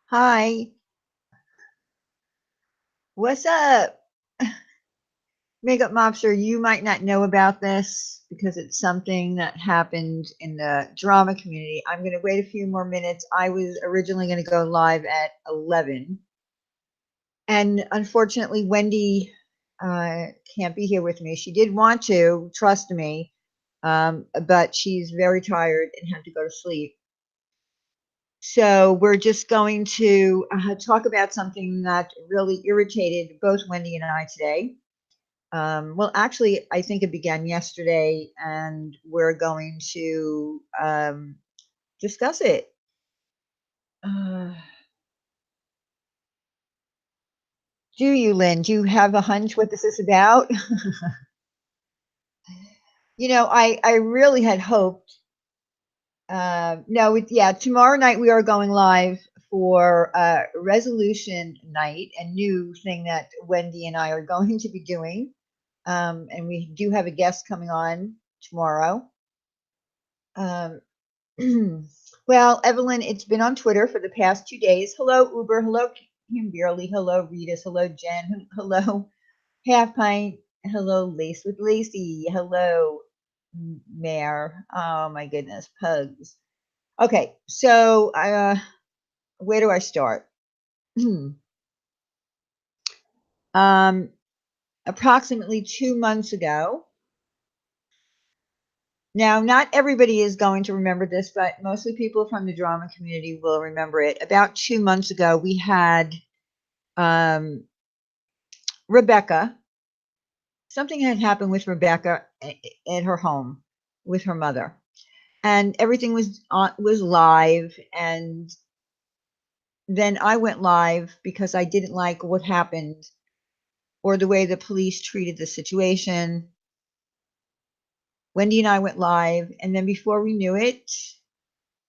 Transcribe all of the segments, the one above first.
Hi, what's up? Makeup Mobster, you might not know about this because it's something that happened in the drama community. I'm going to wait a few more minutes. I was originally going to go live at 11. And unfortunately, Wendy can't be here with me. She did want to, trust me, but she's very tired and had to go to sleep. So we're just going to talk about something that really irritated both Wendy and I today. Well, actually, I think it began yesterday, and we're going to discuss it. Uh, do you, Lynn? Do you have a hunch what this is about? I really had hoped. No, yeah, tomorrow night we are going live for resolution night, a new thing that Wendy and I are going to be doing. And we do have a guest coming on tomorrow. Um, Well, Evelyn, it's been on Twitter for the past 2 days. Hello, Uber. Hello, Kimberly. Hello, Ritas. Hello, Jen. Hello, Half Pint. Hello, Lace with Lacey. Hello, Mare. Oh my goodness, pugs. Okay, so where do I start? um, Approximately 2 months ago. Now, not everybody is going to remember this, but mostly people from the drama community will remember it. About 2 months ago, we had um, Rebecca. Something had happened with Rebecca at her home with her mother, and everything was live. And then I went live because I didn't like what happened or the way the police treated the situation. Wendy and I went live, and then before we knew it,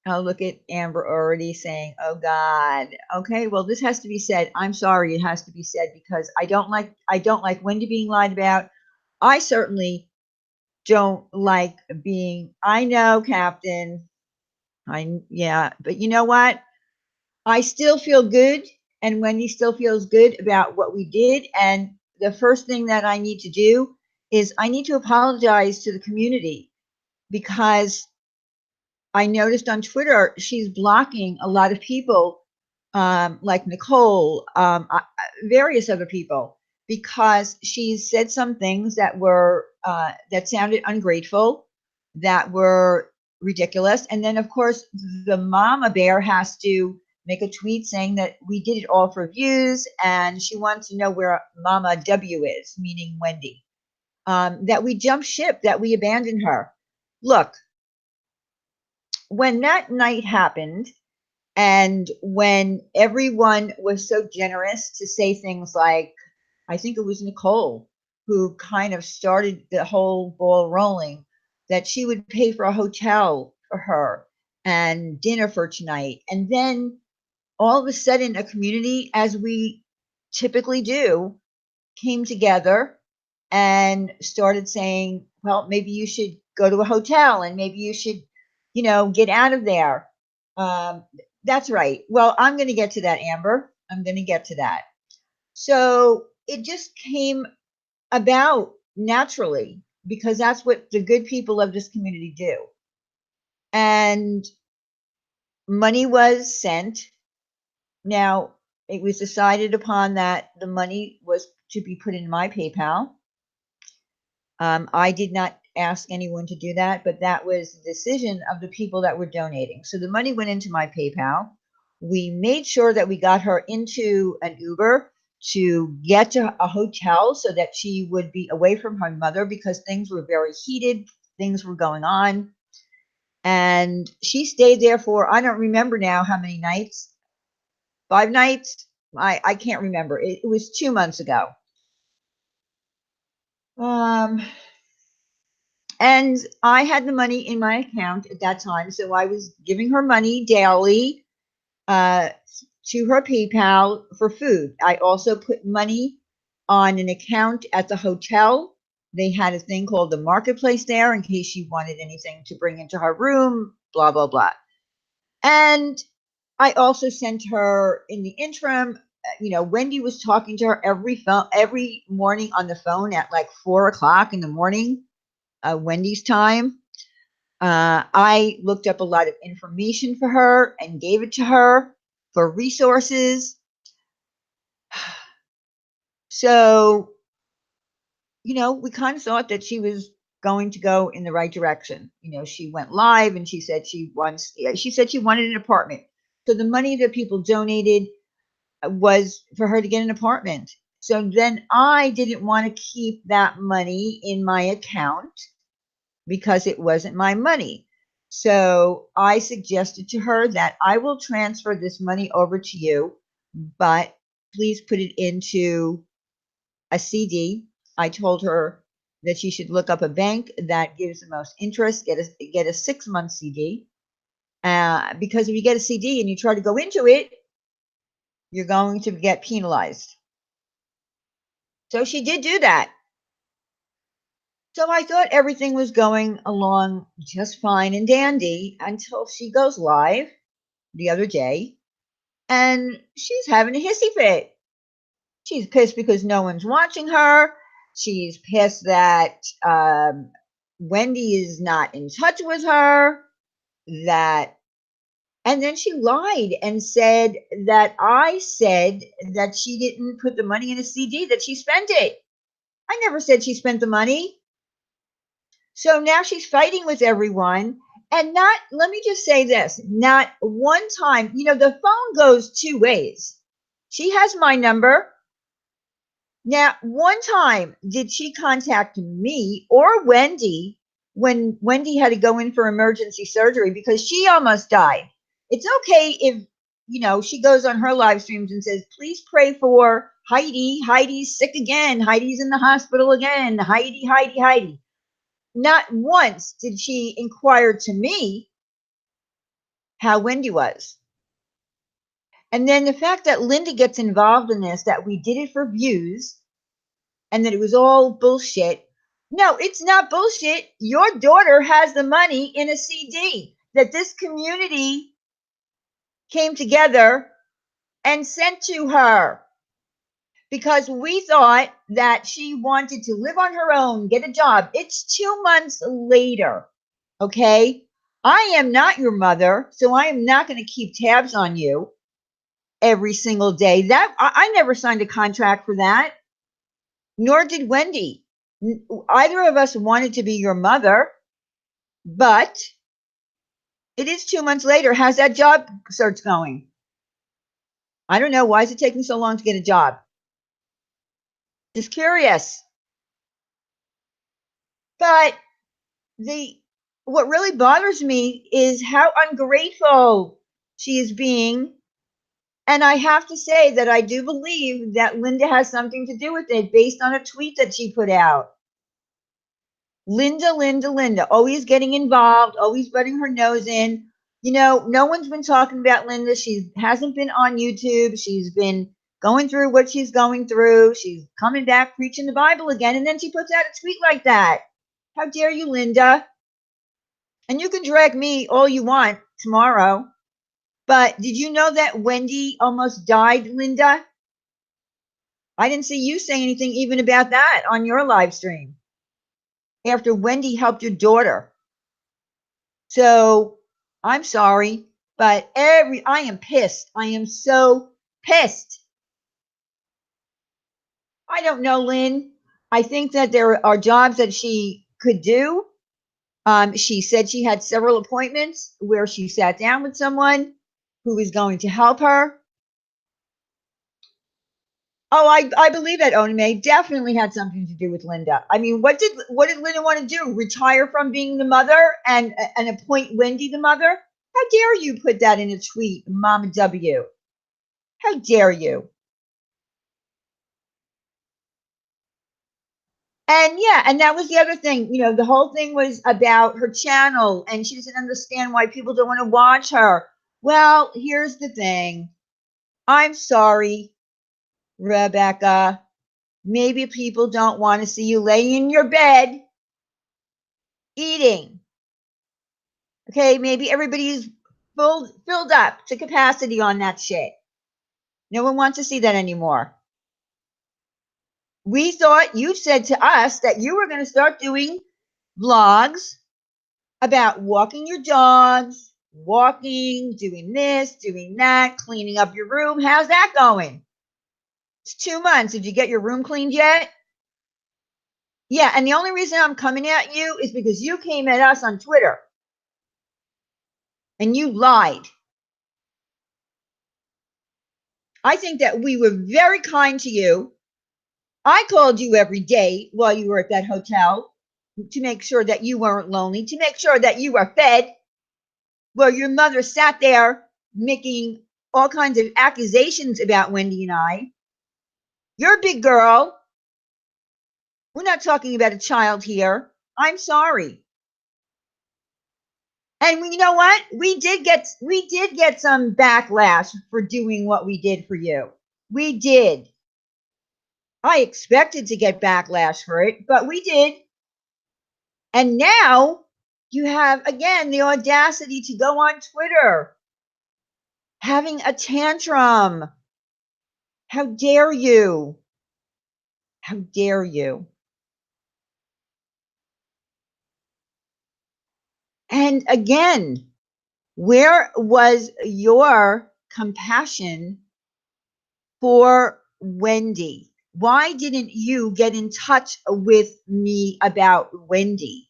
oh, look at Amber already saying, "Oh God, okay, well this has to be said. I'm sorry, it has to be said because I don't like Wendy being lied about. I certainly don't like being. I know, Captain. Yeah, but you know what? I still feel good, and Wendy still feels good about what we did. And the first thing that I need to do is I need to apologize to the community because I noticed on Twitter she's blocking a lot of people, like Nicole, various other people, because she said some things that sounded ungrateful, that were ridiculous, and then of course the mama bear has to make a tweet saying that we did it all for views, and she wants to know where Mama W is, meaning Wendy, that we jumped ship, that we abandoned her. Look, when that night happened, and when everyone was so generous to say things like, I think it was Nicole who kind of started the whole ball rolling, that she would pay for a hotel for her and dinner for tonight. And then all of a sudden, a community, as we typically do, came together and started saying, well, maybe you should go to a hotel and maybe you should, get out of there. Um, that's right. Well, I'm going to get to that, Amber. I'm going to get to that. So it just came about naturally because that's what the good people of this community do. And money was sent. Now, it was decided upon that the money was to be put in my PayPal. I did not ask anyone to do that, but that was the decision of the people that were donating. So the money went into my PayPal. We made sure that we got her into an Uber to get to a hotel so that she would be away from her mother because things were very heated, things were going on. And she stayed there for, I don't remember now how many nights, 5 nights. I can't remember. It was 2 months ago. Um, And I had the money in my account at that time, so I was giving her money daily uh, to her PayPal for food. I also put money on an account at the hotel. They had a thing called the marketplace there in case she wanted anything to bring into her room, blah, blah, blah. And I also sent her in the interim. Wendy was talking to her every morning on the phone at like 4 o'clock in the morning, Wendy's time. I looked up a lot of information for her and gave it to her for resources. So, we kind of thought that she was going to go in the right direction. She went live and she said she wanted an apartment. So the money that people donated was for her to get an apartment. So then I didn't want to keep that money in my account because it wasn't my money. So I suggested to her that I will transfer this money over to you, but please put it into a CD. I told her that she should look up a bank that gives the most interest, get a 6-month CD. Because if you get a CD and you try to go into it, you're going to get penalized. So she did do that. So I thought everything was going along just fine and dandy until she goes live the other day and she's having a hissy fit. She's pissed because no one's watching her. She's pissed that Wendy is not in touch with her. And then she lied and said that I said that she didn't put the money in a CD, that she spent it. I never said she spent the money. So now she's fighting with everyone. And let me just say this, not one time, the phone goes two ways. She has my number. Now, one time did she contact me or Wendy when Wendy had to go in for emergency surgery because she almost died. It's okay if, she goes on her live streams and says, please pray for Heidi. Heidi's sick again. Heidi's in the hospital again. Heidi, Heidi, Heidi. Not once did she inquire to me how Wendy was. And then the fact that Linda gets involved in this, that we did it for views, and that it was all bullshit. No, it's not bullshit. Your daughter has the money in a CD that this community came together and sent to her because we thought that she wanted to live on her own, get a job. It's 2 months later. Okay. I am not your mother, so I am not going to keep tabs on you every single day. That I never signed a contract for that. Nor did Wendy. Either of us wanted to be your mother, but it is 2 months later. How's that job search going? I don't know. Why is it taking so long to get a job? Just curious. But what really bothers me is how ungrateful she is being. And I have to say that I do believe that Linda has something to do with it based on a tweet that she put out. Linda, Linda, Linda, always getting involved, always butting her nose in. No one's been talking about Linda. She hasn't been on YouTube. She's been going through what she's going through. She's coming back preaching the Bible again. And then she puts out a tweet like that. How dare you, Linda? And you can drag me all you want tomorrow. But did you know that Wendy almost died, Linda? I didn't see you say anything even about that on your live stream after Wendy helped your daughter. So I'm sorry, but I am pissed. I am so pissed. I don't know, Lynn. I think that there are jobs that she could do. She said she had several appointments where she sat down with someone who was going to help her. Oh, I believe that Onime definitely had something to do with Linda. I mean, what did Linda want to do? Retire from being the mother and appoint Wendy the mother? How dare you put that in a tweet, Mama W? How dare you? And yeah, and that was the other thing. The whole thing was about her channel, and she doesn't understand why people don't want to watch her. Well, here's the thing. I'm sorry, Rebecca. Maybe people don't want to see you laying in your bed eating. Okay, maybe everybody's filled up to capacity on that shit. No one wants to see that anymore. We thought you said to us that you were going to start doing vlogs about walking your dogs, walking, doing this, doing that, cleaning up your room. How's that going? It's 2 months. Did you get your room cleaned yet? Yeah, and the only reason I'm coming at you is because you came at us on Twitter and you lied. I think that we were very kind to you. I called you every day while you were at that hotel to make sure that you weren't lonely, to make sure that you were fed, while your mother sat there making all kinds of accusations about Wendy and I. You're a big girl. We're not talking about a child here. I'm sorry. And you know what? We did get some backlash for doing what we did for you. We did. I expected to get backlash for it, but we did. And now you have again the audacity to go on Twitter having a tantrum. How dare you? How dare you? And again, where was your compassion for Wendy? Why didn't you get in touch with me about Wendy?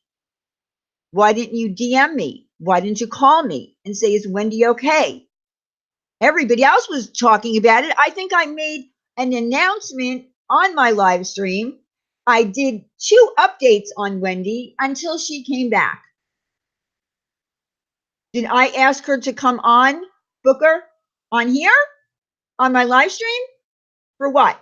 Why didn't you DM me? Why didn't you call me and say, is Wendy okay? Everybody else was talking about it. I think I made an announcement on my live stream. I did 2 updates on Wendy until she came back. Did I ask her to come on, Booker, on here, on my live stream? For what?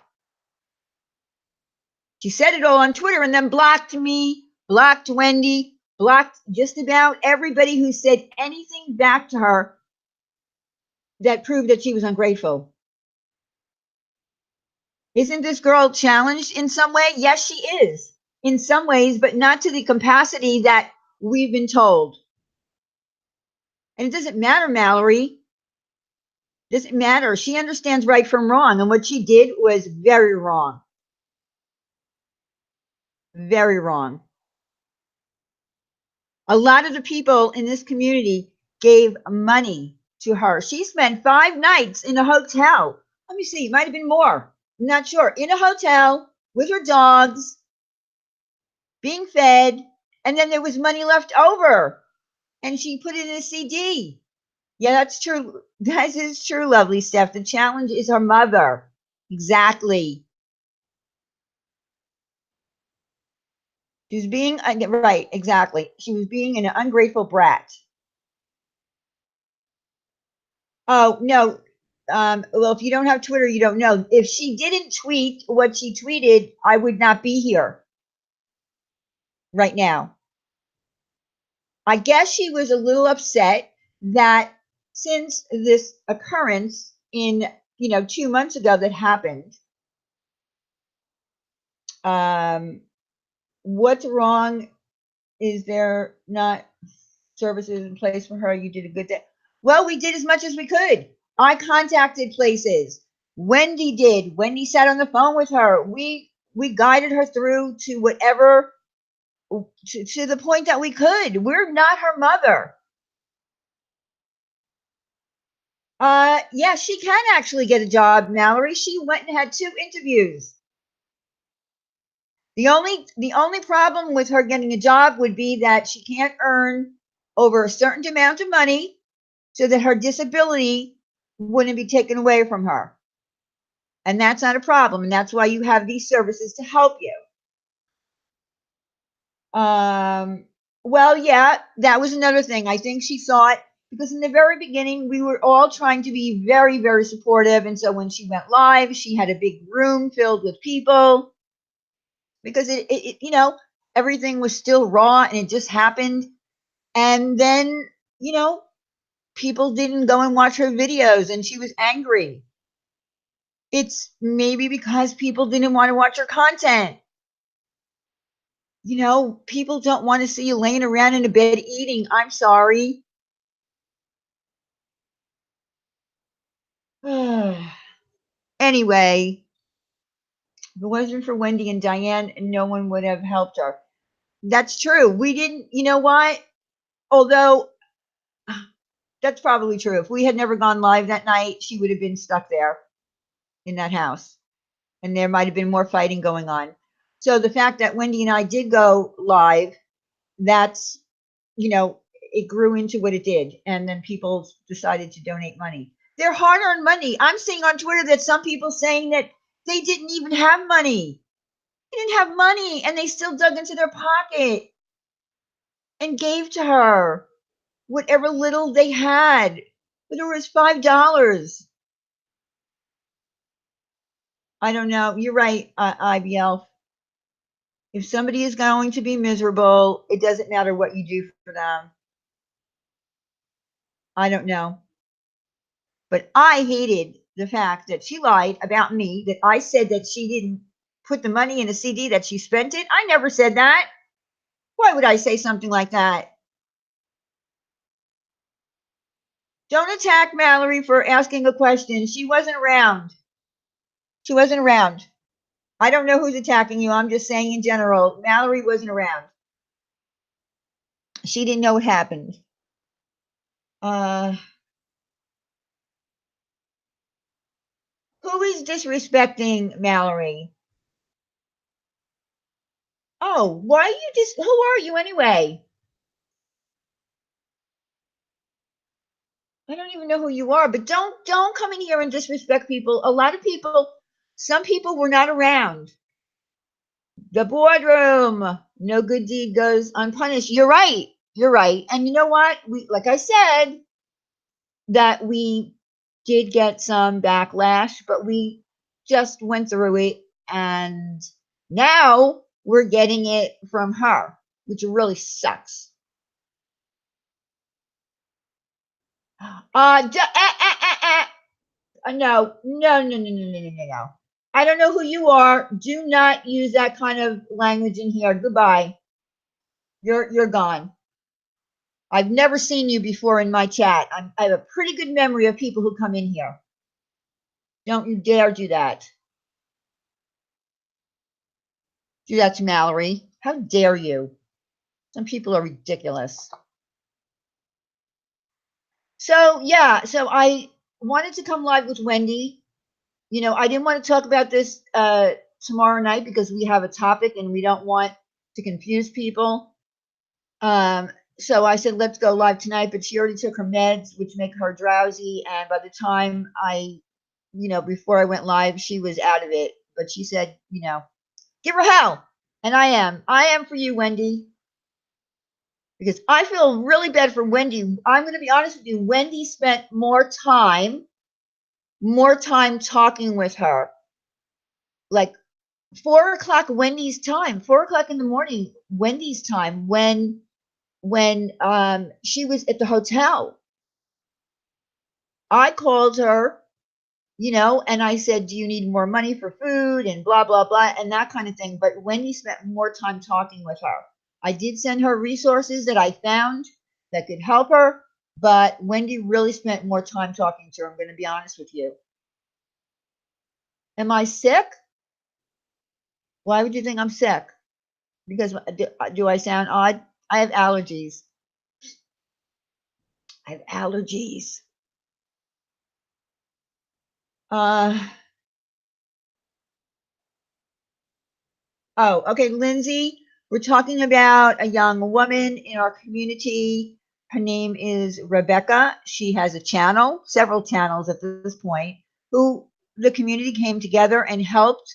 She said it all on Twitter and then blocked me, blocked Wendy, blocked just about everybody who said anything back to her that proved that she was ungrateful. Isn't this girl challenged in some way? Yes, she is in some ways, but not to the capacity that we've been told. And it doesn't matter, Mallory. It doesn't matter. She understands right from wrong. And what she did was very wrong. Very wrong. A lot of the people in this community gave money to her. She spent 5 nights in a hotel. Let me see, it might have been more. I'm not sure. In a hotel with her dogs, being fed, and then there was money left over. And she put it in a CD. Yeah, that's true. That is true, lovely Steph. The challenge is her mother. Exactly. She was being, right, exactly. She was being an ungrateful brat. Oh, no. Well, if you don't have Twitter, you don't know. If she didn't tweet what she tweeted, I would not be here right now. I guess she was a little upset that since this occurrence in, 2 months ago that happened, what's wrong? Is there not services in place for her? You did a good day. Well, we did as much as we could. I contacted places. Wendy did. Wendy sat on the phone with her. We guided her through to whatever, to the point that we could. We're not her mother. Yeah, she can actually get a job, Mallory. She went and had 2 interviews. The only problem with her getting a job would be that she can't earn over a certain amount of money so that her disability wouldn't be taken away from her. And that's not a problem. And that's why you have these services to help you. Well, yeah, that was another thing. I think she saw it because in the very beginning, we were all trying to be very, very supportive. And so when she went live, she had a big room filled with people because everything was still raw and it just happened. And then, people didn't go and watch her videos and she was angry. It's maybe because people didn't want to watch her content. People don't want to see you laying around in a bed eating. I'm sorry. Anyway, if it wasn't for Wendy and Diane, no one would have helped her. That's true. We didn't, you know what? Although that's probably true. If we had never gone live that night, she would have been stuck there in that house. And there might have been more fighting going on. So the fact that Wendy and I did go live, that's, it grew into what it did. And then people decided to donate money. Their hard earned money. I'm seeing on Twitter that some people saying that they didn't even have money. They didn't have money and they still dug into their pocket and gave to her whatever little they had. Whether it was $5. I don't know. You're right, IBL. If somebody is going to be miserable, it doesn't matter what you do for them. I don't know. But I hated the fact that she lied about me, that I said that she didn't put the money in a CD, that she spent it. I never said that. Why would I say something like that? Don't attack Mallory for asking a question. She wasn't around. She wasn't around. I don't know who's attacking you. I'm just saying in general, Mallory wasn't around. She didn't know what happened. Who is disrespecting Mallory? Oh, why are you who are you anyway? I don't even know who you are, but don't come in here and disrespect people. A lot of people, some people were not around. The boardroom, no good deed goes unpunished. You're right. You're right. And you know what? Like I said, that we did get some backlash, but we just went through it and now we're getting it from her, which really sucks. No, no, no, no, no, no, no, no. I don't know who you are. Do not use that kind of language in here. Goodbye. You're gone. I've never seen you before in my chat. I have a pretty good memory of people who come in here. Don't you dare do that. Do that to Mallory. How dare you? Some people are ridiculous. So yeah, so I wanted to come live with Wendy. I didn't want to talk about this tomorrow night because we have a topic and we don't want to confuse people. So I said, let's go live tonight, but she already took her meds, which make her drowsy. And by the time before I went live, she was out of it. But she said, give her hell. And I am for you, Wendy. Because I feel really bad for Wendy. I'm going to be honest with you. Wendy spent more time talking with her. Like 4 o'clock Wendy's time, 4 o'clock in the morning, Wendy's time, when she was at the hotel. I called her, and I said, do you need more money for food and blah, blah, blah, and that kind of thing. But Wendy spent more time talking with her. I did send her resources that I found that could help her, but Wendy really spent more time talking to her. I'm going to be honest with you. Am I sick? Why would you think I'm sick? Because do I sound odd? I have allergies. I have allergies. Oh, okay, Lindsay, we're talking about a young woman in our community. Her name is Rebecca. She has a channel, several channels at this point, who the community came together and helped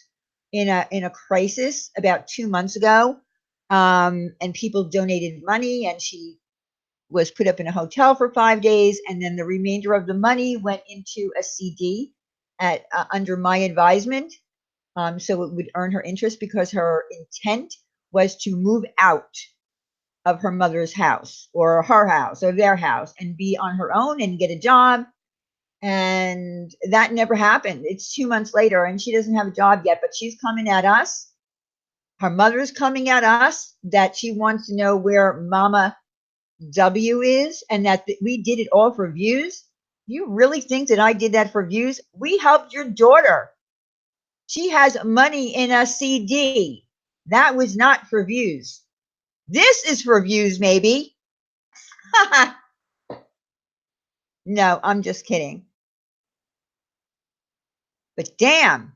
in a crisis about 2 months ago. And people donated money, and she was put up in a hotel for 5 days, and then the remainder of the money went into a CD at under my advisement. So it would earn her interest because her intent was to move out of her mother's house or her house or their house and be on her own and get a job. And that never happened. It's 2 months later and she doesn't have a job yet, but she's coming at us. Her mother's coming at us that she wants to know where Mama W is and that we did it all for views. You really think that I did that for views? We helped your daughter. She has money in a CD. That was not for views. This is for views, maybe. No, I'm just kidding. But damn,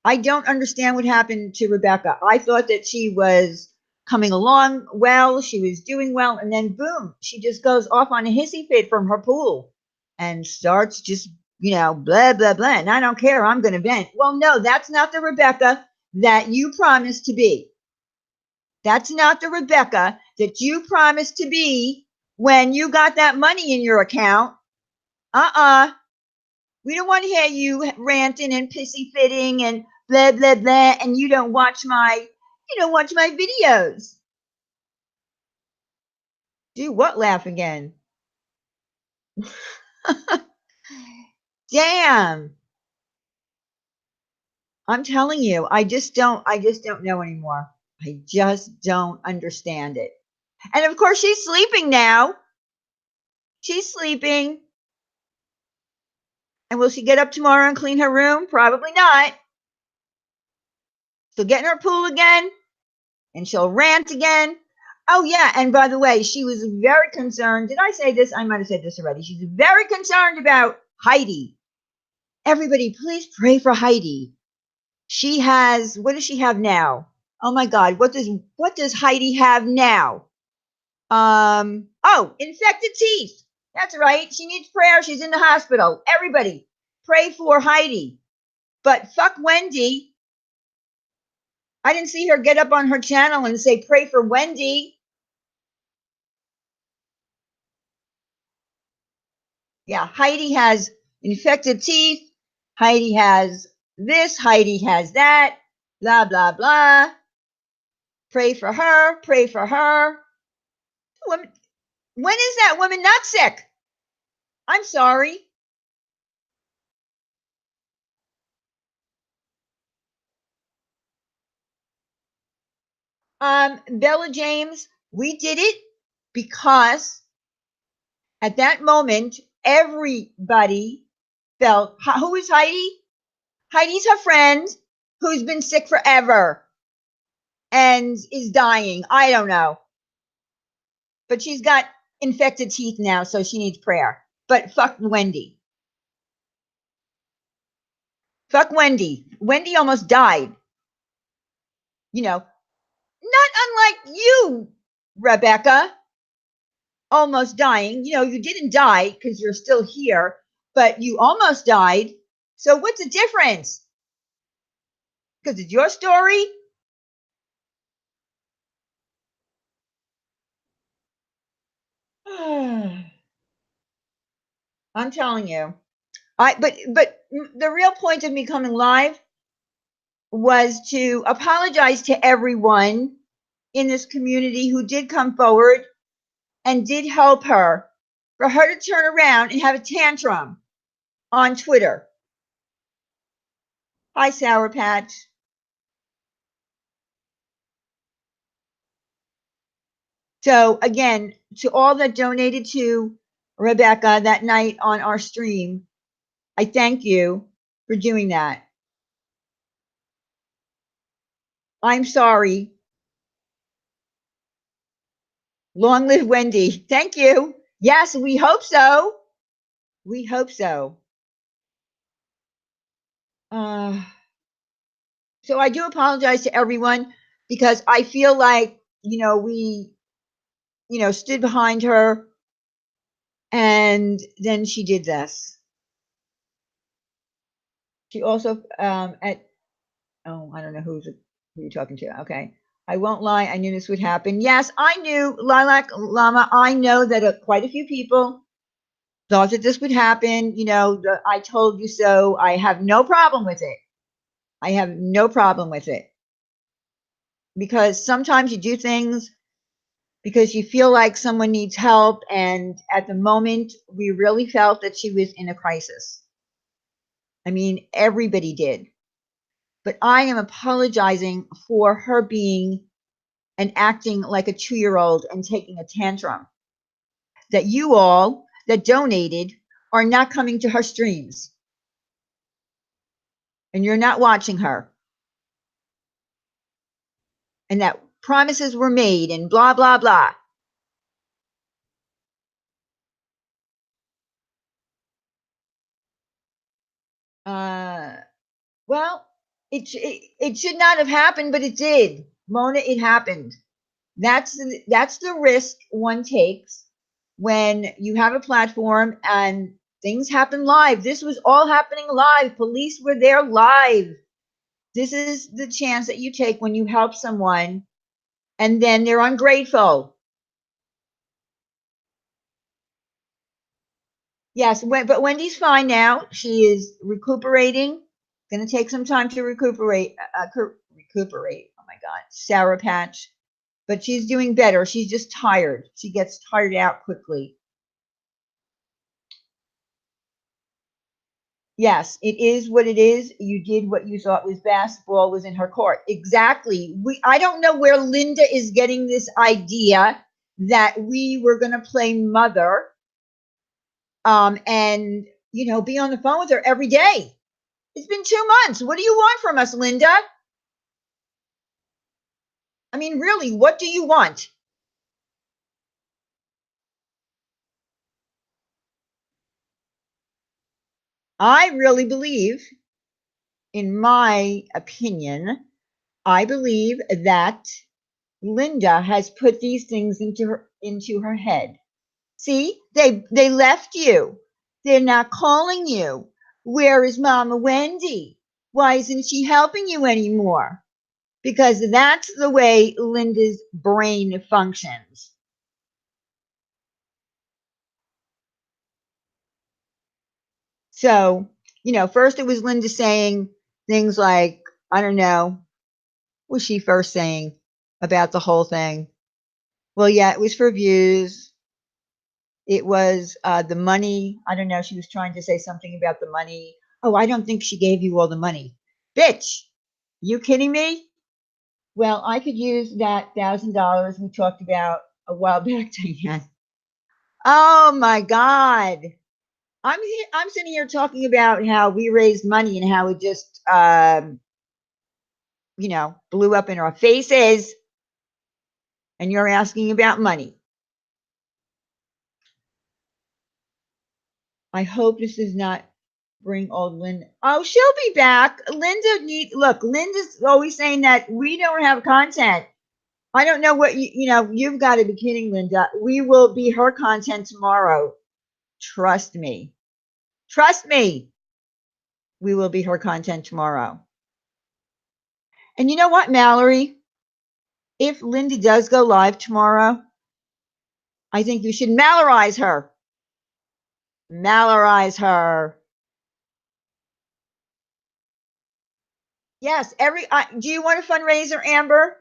I don't understand what happened to Rebecca. I thought that she was coming along well, she was doing well, and then boom, she just goes off on a hissy fit from her pool and starts just, blah, blah, blah. And I don't care, I'm going to vent. Well, no, that's not the Rebecca that you promised to be. That's not the Rebecca that you promised to be when you got that money in your account. We don't want to hear you ranting and pissy fitting and blah blah blah, and you don't watch my videos. Do what? Laugh again? Damn. I'm telling you, I just don't know anymore. I just don't understand it. And of course she's sleeping now. She's sleeping. And will she get up tomorrow and clean her room? Probably not. She'll get in her pool again and she'll rant again. Oh, yeah. And by the way, she was very concerned. Did I say this? I might have said this already. She's very concerned about Heidi. Everybody, please pray for Heidi. She has, what does she have now? Oh my God. What does Heidi have now? Infected teeth. That's right. She needs prayer. She's in the hospital. Everybody, pray for Heidi. But fuck Wendy. I didn't see her get up on her channel and say, pray for Wendy. Yeah, Heidi has infected teeth. Heidi has this. Heidi has that. Blah, blah, blah. Pray for her. Pray for her. When is that woman not sick? I'm sorry. Bella James, we did it because at that moment, everybody felt, who is Heidi? Heidi's her friend who's been sick forever and is dying. I don't know. But she's got infected teeth now, so she needs prayer. But fuck Wendy. Fuck Wendy. Wendy almost died. Not unlike you, Rebecca, almost dying. You didn't die because you're still here, but you almost died. So what's the difference? Because it's your story. I'm telling you. But the real point of me coming live was to apologize to everyone in this community who did come forward and did help her, for her to turn around and have a tantrum on Twitter. Hi, Sour Patch. So again, to all that donated to Rebecca that night on our stream, I thank you for doing that. I'm sorry. Long live Wendy. Thank you. Yes, we hope so. We hope so. So I do apologize to everyone because I feel like, we, stood behind her and then she did this. She also, I don't know who you're talking to. Okay. I won't lie. I knew this would happen. Yes, I knew, Lilac Llama. I know that quite a few people thought that this would happen. I told you so. I have no problem with it. I have no problem with it. Because sometimes you do things because you feel like someone needs help. And at the moment, we really felt that she was in a crisis. I mean, everybody did. But I am apologizing for her being and acting like a 2-year-old and taking a tantrum. That you all that donated are not coming to her streams and you're not watching her and that promises were made and blah, blah, blah. Uh, well, it should not have happened, but it did. Mona, it happened. That's the risk one takes when you have a platform and things happen live. This was all happening live. Police were there live. This is the chance that you take when you help someone and then they're ungrateful. Yes, but Wendy's fine now. She is recuperating. Going to take some time to recuperate. Recuperate. Oh my God, Sarah Patch. But she's doing better. She's just tired. She gets tired out quickly. Yes, it is what it is. You did what you thought was best. Ball was in her court. Exactly. I don't know where Linda is getting this idea that we were going to play mother and, be on the phone with her every day. It's been 2 months. What do you want from us, Linda? I mean, really, what do you want? I really believe, in my opinion, I believe that Linda has put these things into her head. See, they left you. They're not calling you. Where is Mama Wendy? Why isn't she helping you anymore? Because that's the way Linda's brain functions. So, first it was Linda saying things like, I don't know, what was she first saying about the whole thing? Well, yeah, it was for views. It was the money. I don't know. She was trying to say something about the money. Oh, I don't think she gave you all the money. Bitch, you kidding me? Well, I could use that $1,000 we talked about a while back, Diane. Oh my God. I'm sitting here talking about how we raised money and how it just blew up in our faces, and you're asking about money. I hope this does not bring old Linda. Oh, she'll be back. Linda's always saying that we don't have content. I don't know what you've got to be kidding, Linda. We will be her content tomorrow. Trust me. Trust me. We will be her content tomorrow. And you know what, Mallory? If Linda does go live tomorrow, I think you should Mallorize her. Mallorize her. Yes, do you want a fundraiser, Amber?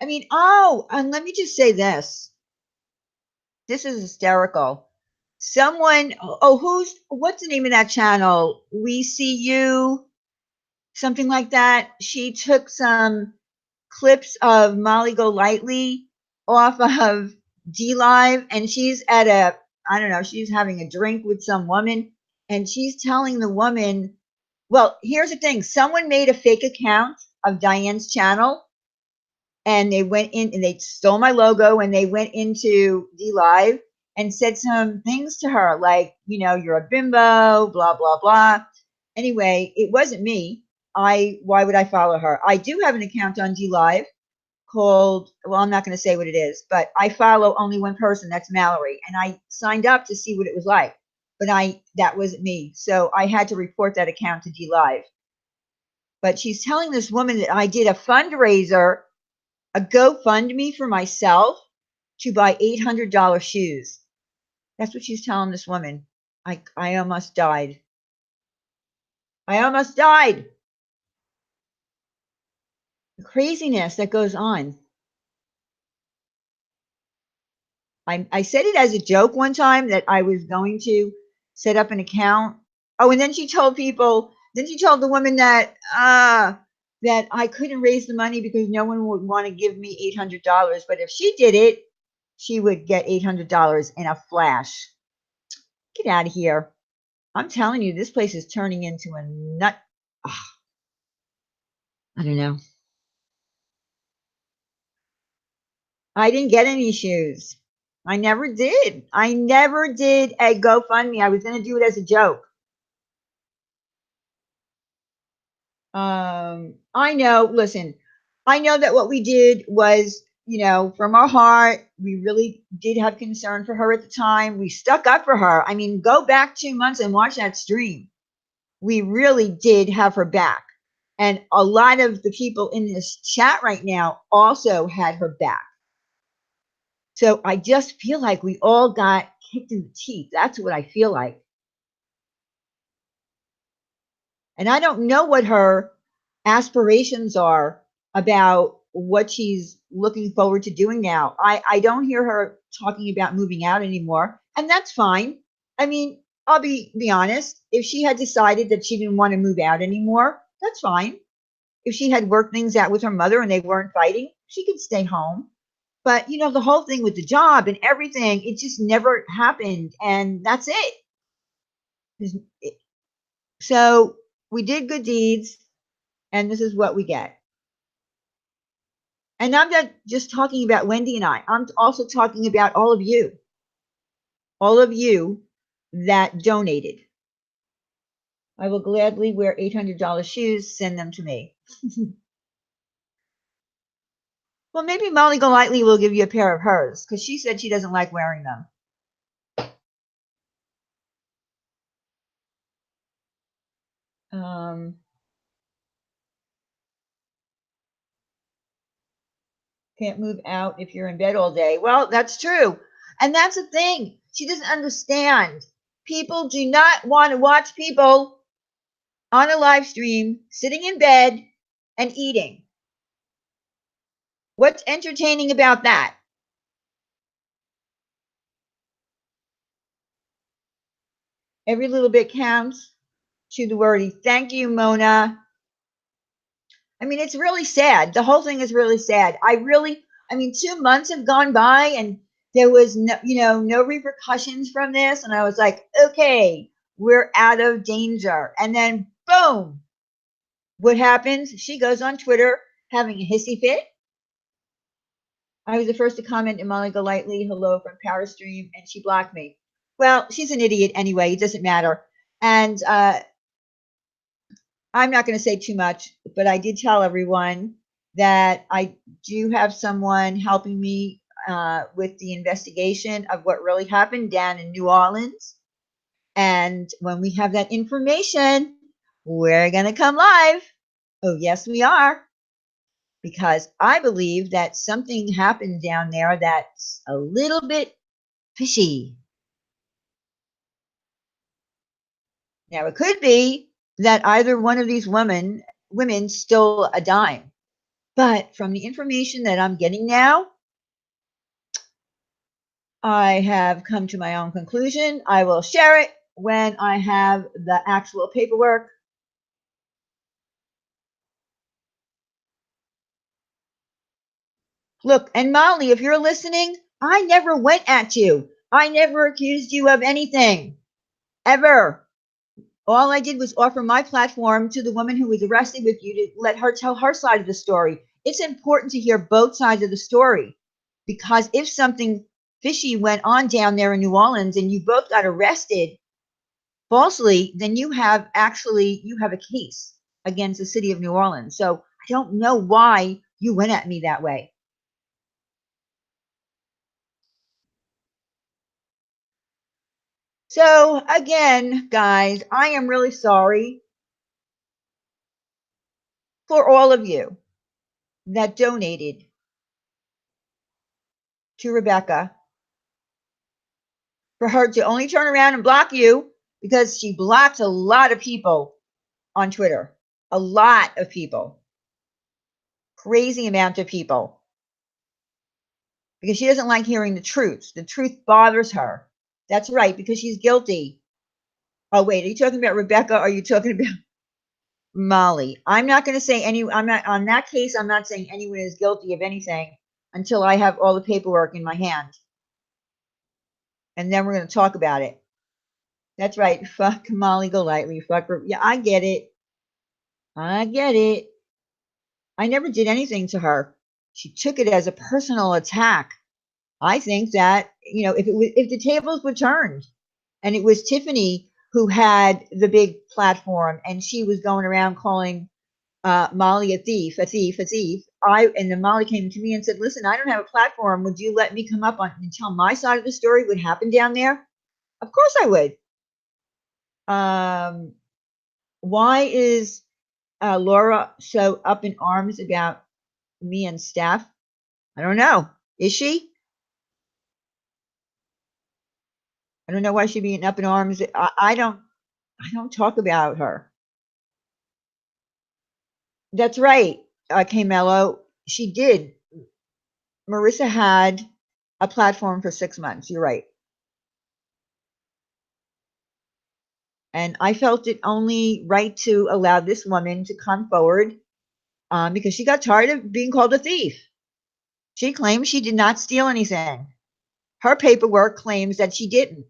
I mean, and let me just say this. This is hysterical. What's the name of that channel? We See You, something like that. She took some clips of Molly Golightly off of D Live, and she's I don't know, she's having a drink with some woman, and she's telling the woman, well, here's the thing. Someone made a fake account of Diane's channel, and they went in and they stole my logo and they went into D Live and said some things to her like, you're a bimbo, blah, blah, blah. Anyway, it wasn't me. Why would I follow her? I do have an account on D Live called, well, I'm not going to say what it is, but I follow only one person. That's Mallory. And I signed up to see what it was like, but that wasn't me. So I had to report that account to D Live. But she's telling this woman that I did a fundraiser, a GoFundMe for myself to buy $800 shoes. That's what she's telling this woman. I almost died. I almost died. The craziness that goes on. I said it as a joke one time that I was going to set up an account. Oh, and then she told the woman that I couldn't raise the money because no one would want to give me $800. But if she did it, she would get $800 in a flash. Get out of here. I'm telling you, this place is turning into a nut. Ugh, I don't know. I didn't get any shoes. I never did. I never did a GoFundMe. I was going to do it as a joke. I know, listen, I know that what we did was, from our heart. We really did have concern for her at the time. We stuck up for her. I mean, go back 2 months and watch that stream. We really did have her back. And a lot of the people in this chat right now also had her back. So I just feel like we all got kicked in the teeth. That's what I feel like. And I don't know what her aspirations are about what she's looking forward to doing now. I don't hear her talking about moving out anymore, and that's fine. I mean, I'll be honest. If she had decided that she didn't want to move out anymore, that's fine. If she had worked things out with her mother and they weren't fighting, she could stay home. But the whole thing with the job and everything, it just never happened, and that's it. So we did good deeds, and this is what we get. And I'm not just talking about Wendy and I. I'm also talking about all of you that donated. I will gladly wear $800 shoes. Send them to me. Well, maybe Molly Golightly will give you a pair of hers because she said she doesn't like wearing them. Can't move out if you're in bed all day. Well, that's true. And that's the thing. She doesn't understand. People do not want to watch people on a live stream sitting in bed and eating. What's entertaining about that? Every little bit counts to the wordy. Thank you, Mona. I mean, it's really sad. The whole thing is really sad. I mean, 2 months have gone by and there was no repercussions from this. And I was like, okay, we're out of danger. And then boom, what happens? She goes on Twitter having a hissy fit. I was the first to comment to Molly Golightly, hello from Power Stream, and she blocked me. Well, she's an idiot anyway. It doesn't matter. And I'm not going to say too much, but I did tell everyone that I do have someone helping me with the investigation of what really happened down in New Orleans. And when we have that information, we're going to come live. Oh, yes, we are. Because I believe that something happened down there that's a little bit fishy. Now, it could be that either one of these women stole a dime. But from the information that I'm getting now, I have come to my own conclusion. I will share it when I have the actual paperwork. Look, and Molly, if you're listening, I never went at you. I never accused you of anything, ever. All I did was offer my platform to the woman who was arrested with you to let her tell her side of the story. It's important to hear both sides of the story because if something fishy went on down there in New Orleans and you both got arrested falsely, then you have a case against the city of New Orleans. So I don't know why you went at me that way. So again, guys, I am really sorry for all of you that donated to Rebecca, for her to only turn around and block you because she blocked a lot of people on Twitter. A lot of people. Crazy amount of people. Because she doesn't like hearing the truth. The truth bothers her. That's right, because she's guilty. Oh, wait, are you talking about Rebecca or are you talking about Molly? I'm not going to say I'm not, on that case, I'm not saying anyone is guilty of anything until I have all the paperwork in my hand. And then we're going to talk about it. That's right. Fuck Molly Golightly. Fuck her. Yeah, I get it. I get it. I never did anything to her. She took it as a personal attack. I think that, if the tables were turned and it was Tiffany who had the big platform and she was going around calling Molly a thief, a thief, a thief. And then Molly came to me and said, "Listen, I don't have a platform. Would you let me come up on and tell my side of the story? What happened down there?" Of course I would. Um, why is Laura so up in arms about me and Steph? I don't know. Is she? I don't know why she'd be up in arms. I don't talk about her. That's right, Mello. She did. Marissa had a platform for 6 months. You're right. And I felt it only right to allow this woman to come forward because she got tired of being called a thief. She claims she did not steal anything. Her paperwork claims that she didn't.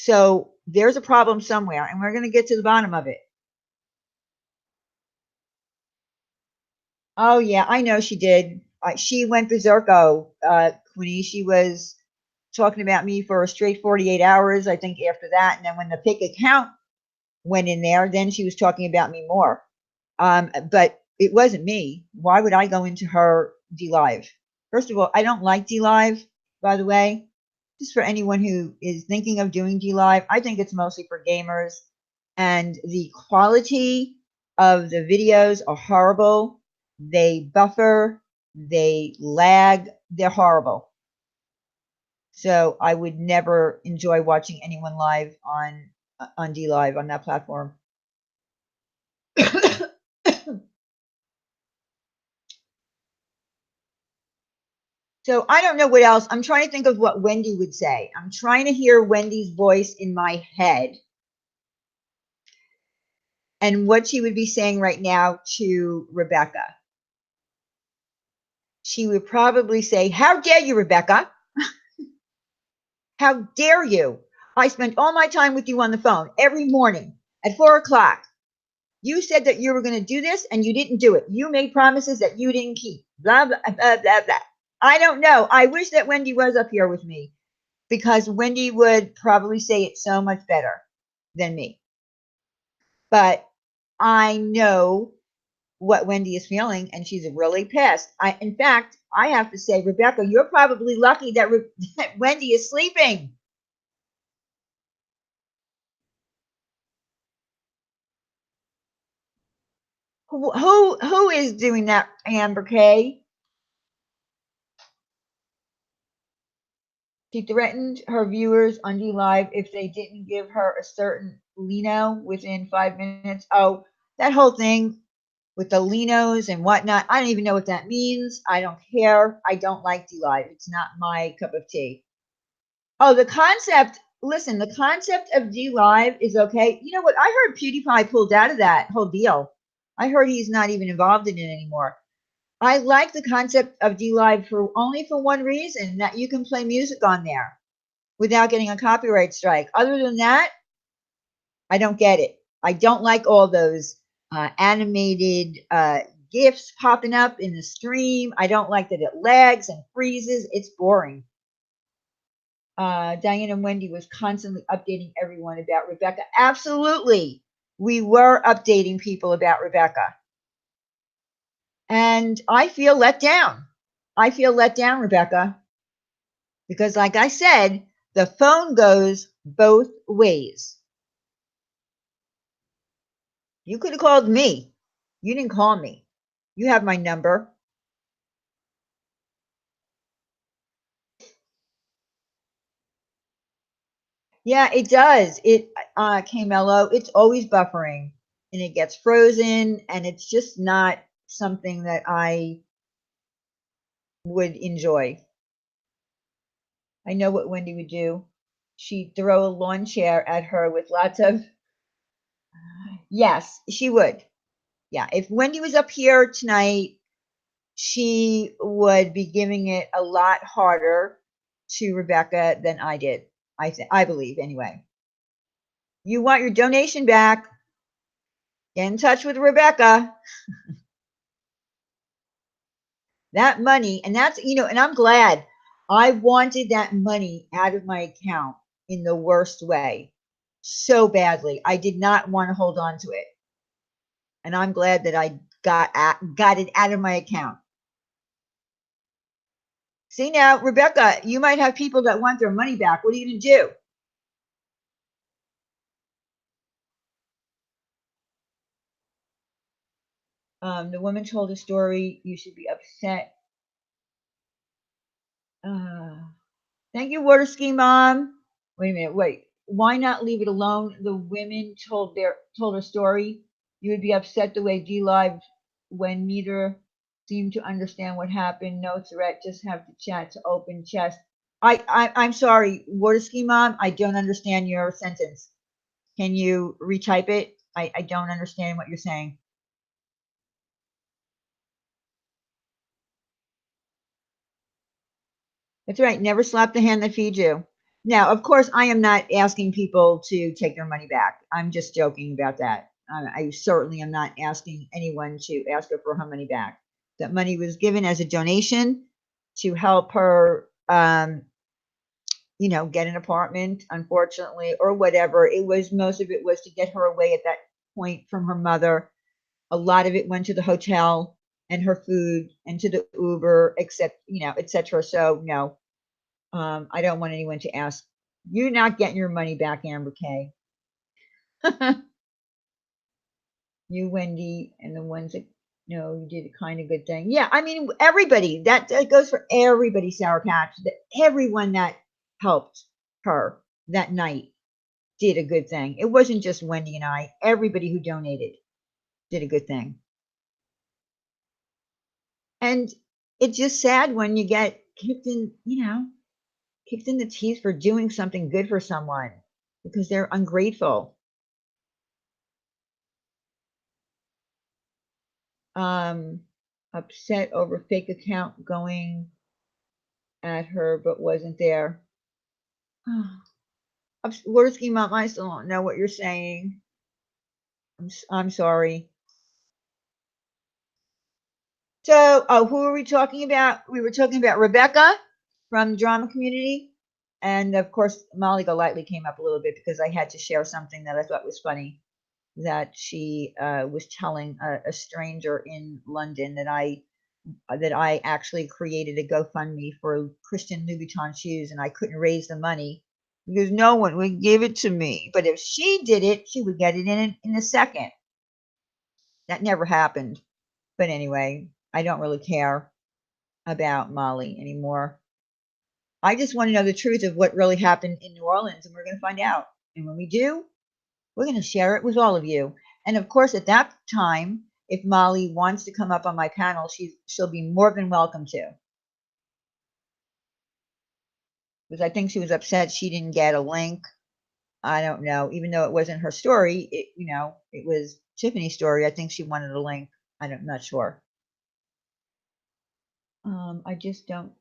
So there's a problem somewhere, and we're going to get to the bottom of it. Oh, yeah, I know she did. She went berserko, Queenie. She was talking about me for a straight 48 hours, I think, after that. And then when the pick account went in there, then she was talking about me more. But it wasn't me. Why would I go into her D Live? First of all, I don't like D Live, by the way. Just for anyone who is thinking of doing D Live, I think it's mostly for gamers. And the quality of the videos are horrible. They buffer, they lag, they're horrible. So I would never enjoy watching anyone live on D Live on that platform. So I don't know what else. I'm trying to think of what Wendy would say. I'm trying to hear Wendy's voice in my head and what she would be saying right now to Rebecca. She would probably say, "How dare you, Rebecca? How dare you? I spent all my time with you on the phone every morning at 4 o'clock. You said that you were going to do this and you didn't do it. You made promises that you didn't keep. Blah, blah, blah, blah, blah." I don't know. I wish that Wendy was up here with me because Wendy would probably say it so much better than me. But I know what Wendy is feeling, and she's really pissed. In fact, I have to say, Rebecca, you're probably lucky that, that Wendy is sleeping. Who is doing that, Amber Kay? She threatened her viewers on D Live if they didn't give her a certain lino within 5 minutes. Oh, that whole thing with the linos and whatnot. I don't even know what that means. I don't care. I don't like D Live. It's not my cup of tea. Oh, the concept. Listen, the concept of D Live is okay. You know what? I heard PewDiePie pulled out of that whole deal. I heard he's not even involved in it anymore. I like the concept of D Live for only for one reason that you can play music on there without getting a copyright strike. Other than that, I don't get it. I don't like all those animated GIFs popping up in the stream. I don't like that it lags and freezes. It's boring. Diane and Wendy was constantly updating everyone about Rebecca. Absolutely. We were updating people about Rebecca. And I feel let down. I feel let down, Rebecca, because like I said, the phone goes both ways. You could have called me. You didn't call me. You have my number. Yeah, it does. Camello, it's always buffering and it gets frozen and it's just not something that I would enjoy. I know what Wendy would do. She'd throw a lawn chair at her with lots of. Yes, she would. Yeah, if Wendy was up here tonight, she would be giving it a lot harder to Rebecca than I did. I believe anyway. You want your donation back? Get in touch with Rebecca. That money, and that's, and I'm glad. I wanted that money out of my account in the worst way so badly. I did not want to hold on to it. And I'm glad that I got it out of my account. See now, Rebecca, you might have people that want their money back. What are you going to do? The woman told a story. You should be upset. Uh, Thank you, water ski mom. Wait a minute. Wait. Why not leave it alone? The women told a story. You would be upset the way D Live when neither seemed to understand what happened. No threat. Just have to chat to open chest. I'm sorry, water ski mom. I don't understand your sentence. Can you retype it? I don't understand what you're saying. That's right. Never slap the hand that feeds you. Now, of course, I am not asking people to take their money back. I'm just joking about that. I certainly am not asking anyone to ask her for her money back. That money was given as a donation to help her, get an apartment, unfortunately, or whatever. Most of it was to get her away at that point from her mother. A lot of it went to the hotel and her food and to the Uber, except, etc. So, no, I don't want anyone to ask. You're not getting your money back, Amber Kay. You, Wendy, and the ones that you did a kind of good thing. Yeah, I mean everybody. That goes for everybody. Sour Patch. Everyone that helped her that night did a good thing. It wasn't just Wendy and I. Everybody who donated did a good thing. And it's just sad when you get kicked in the teeth for doing something good for someone because they're ungrateful. Um, Upset over fake account going at her but wasn't there. Wordsky Mom, I still don't know what you're saying. I'm sorry. So, who are we talking about? We were talking about Rebecca from the drama community. And of course, Molly Golightly came up a little bit because I had to share something that I thought was funny, that she was telling a stranger in London that I actually created a GoFundMe for Christian Louboutin shoes, and I couldn't raise the money because no one would give it to me. But if she did it, she would get it in a second. That never happened. But anyway, I don't really care about Molly anymore. I just want to know the truth of what really happened in New Orleans, and we're going to find out. And when we do, we're going to share it with all of you. And of course, at that time, if Molly wants to come up on my panel, she'll be more than welcome to. Because I think she was upset she didn't get a link. I don't know. Even though it wasn't her story, it was Tiffany's story. I think she wanted a link. I'm not sure. I just don't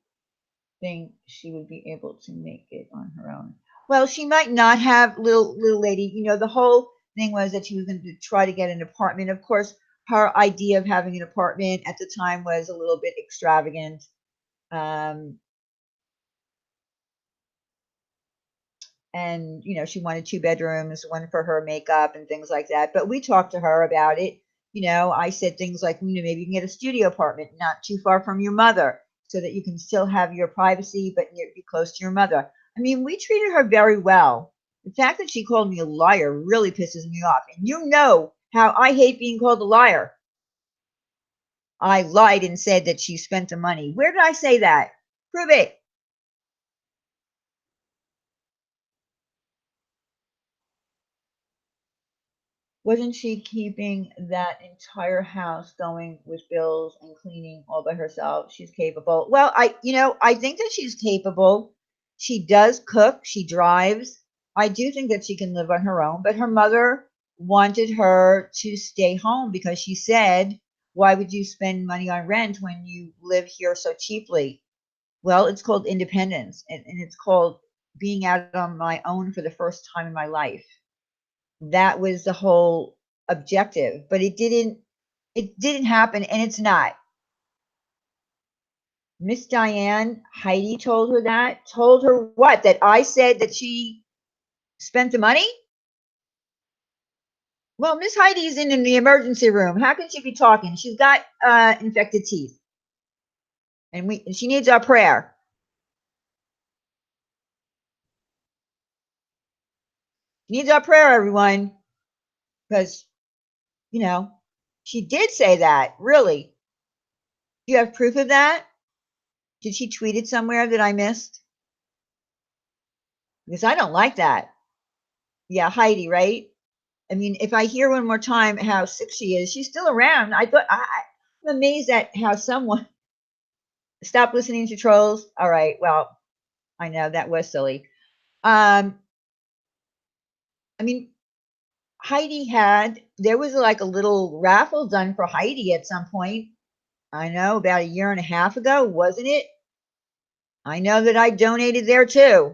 think she would be able to make it on her own. Well, she might not have, little lady. The whole thing was that she was going to try to get an apartment. Of course, her idea of having an apartment at the time was a little bit extravagant. Um, and she wanted 2 bedrooms, one for her makeup and things like that. But we talked to her about it. I said things like, maybe you can get a studio apartment not too far from your mother so that you can still have your privacy but be close to your mother. I mean, we treated her very well. The fact that she called me a liar really pisses me off, and you know how I hate being called a liar. I lied and said that she spent the money. Where did I say that? Prove it. Wasn't she keeping that entire house going with bills and cleaning all by herself? She's capable. Well, I think that she's capable. She does cook, she drives. I do think that she can live on her own, but her mother wanted her to stay home because she said, "Why would you spend money on rent when you live here so cheaply?" Well, it's called independence, and it's called being out on my own for the first time in my life. That was the whole objective, but it didn't happen, and it's not. Miss Diane, Heidi told her that. Told her what? That I said that she spent the money? Well, Miss Heidi's in the emergency room. How can she be talking? She's got infected teeth, and she needs our prayer. She needs our prayer, everyone, because you know she did say that. Really, do you have proof of that? Did she tweet it somewhere that I missed? Because I don't like that. Yeah, Heidi, right? I mean, if I hear one more time how sick she is, she's still around. I'm amazed at how someone stopped listening to trolls. All right, well, I know that was silly. Um, I mean, there was like a little raffle done for Heidi at some point. I know about a year and a half ago, wasn't it? I know that I donated there too.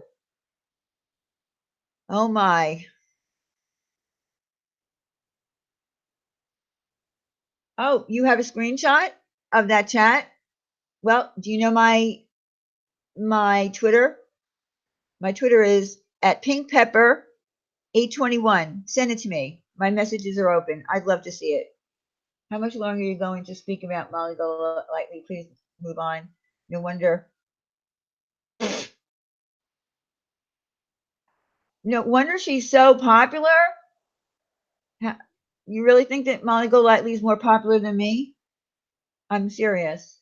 Oh my. Oh, you have a screenshot of that chat? Well, do you know my Twitter? My Twitter is at pinkpepper821. Send it to me. My messages are open. I'd love to see it. How much longer are you going to speak about Molly Golightly? Please move on. No wonder. No wonder she's so popular. You really think that Molly Golightly is more popular than me? I'm serious.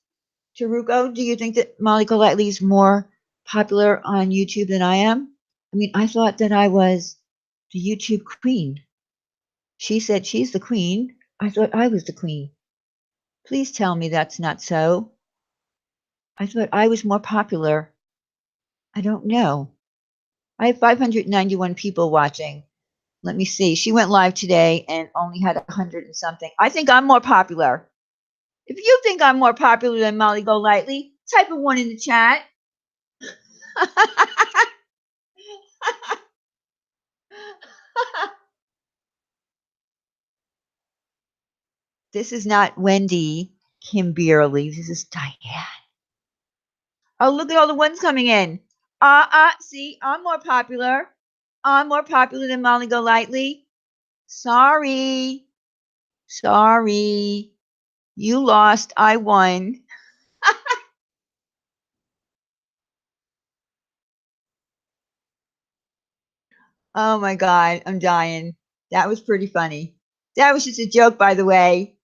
Taruko, do you think that Molly Golightly is more popular on YouTube than I am? I mean, I thought that I was the YouTube queen. She said she's the queen. I thought I was the queen. Please tell me that's not so. I thought I was more popular. I don't know. I have 591 people watching. Let me see. She went live today and only had 100 and something. I think I'm more popular. If you think I'm more popular than Molly Golightly, type a one in the chat. This is not Wendy Kimberly. This is Diane. Oh, look at all the ones coming in. See, I'm more popular. I'm more popular than Molly Golightly. Sorry. Sorry. You lost. I won. Oh my God. I'm dying. That was pretty funny. That was just a joke, by the way,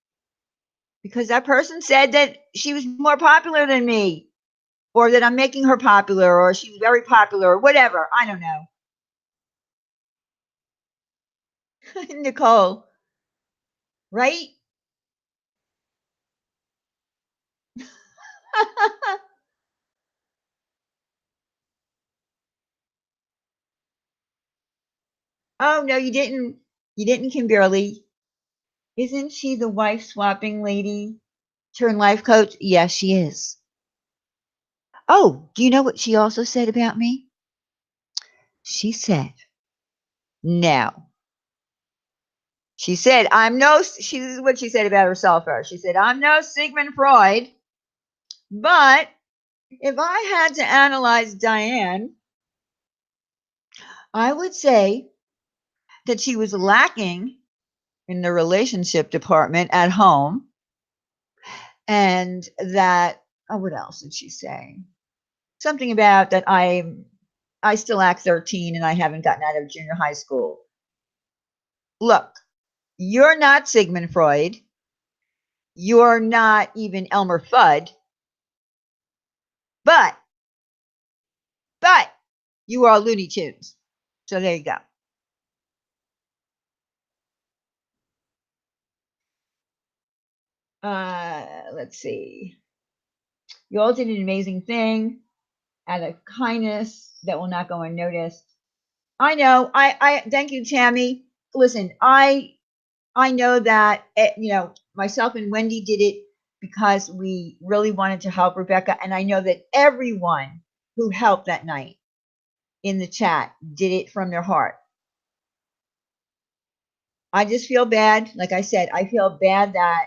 because that person said that she was more popular than me, or that I'm making her popular, or she's very popular, or whatever. I don't know. Nicole, right? Oh no, you didn't. You didn't, Kimberly. Isn't she the wife swapping lady turned life coach? Yes, she is. Oh, do you know what she also said about me? She said, no. She said, this is what she said about herself first. She said, I'm no Sigmund Freud, but if I had to analyze Diane, I would say that she was lacking in the relationship department at home, and that, oh, what else did she say? Something about that I still act 13 and I haven't gotten out of junior high school. Look, you're not Sigmund Freud. You're not even Elmer Fudd, but but you are Looney Tunes. So there you go. Let's see. You all did an amazing thing out of kindness that will not go unnoticed. I know. I thank you, Tammy. Listen, I know that myself and Wendy did it because we really wanted to help Rebecca, and I know that everyone who helped that night in the chat did it from their heart. I just feel bad. Like I said, I feel bad that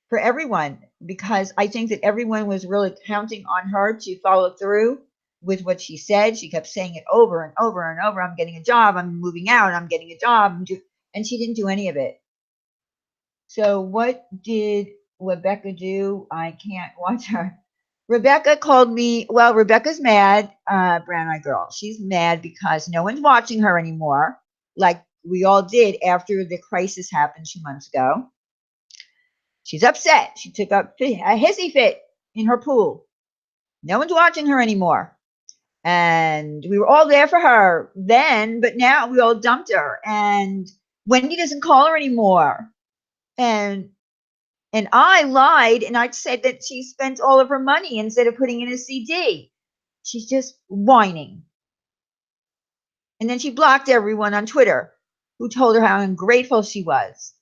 for everyone, because I think that everyone was really counting on her to follow through with what she said. She kept saying it over and over and over. I'm getting a job. I'm moving out. I'm getting a job. And she didn't do any of it. So what did Rebecca do? I can't watch her. Rebecca called me. Well, Rebecca's mad, brown eyed girl. She's mad because no one's watching her anymore, like we all did after the crisis happened 2 months ago. She's upset. She took up a hissy fit in her pool. No one's watching her anymore. And we were all there for her then, but now we all dumped her. And Wendy doesn't call her anymore. And I lied and I said that she spent all of her money instead of putting in a CD. She's just whining. And then she blocked everyone on Twitter who told her how ungrateful she was.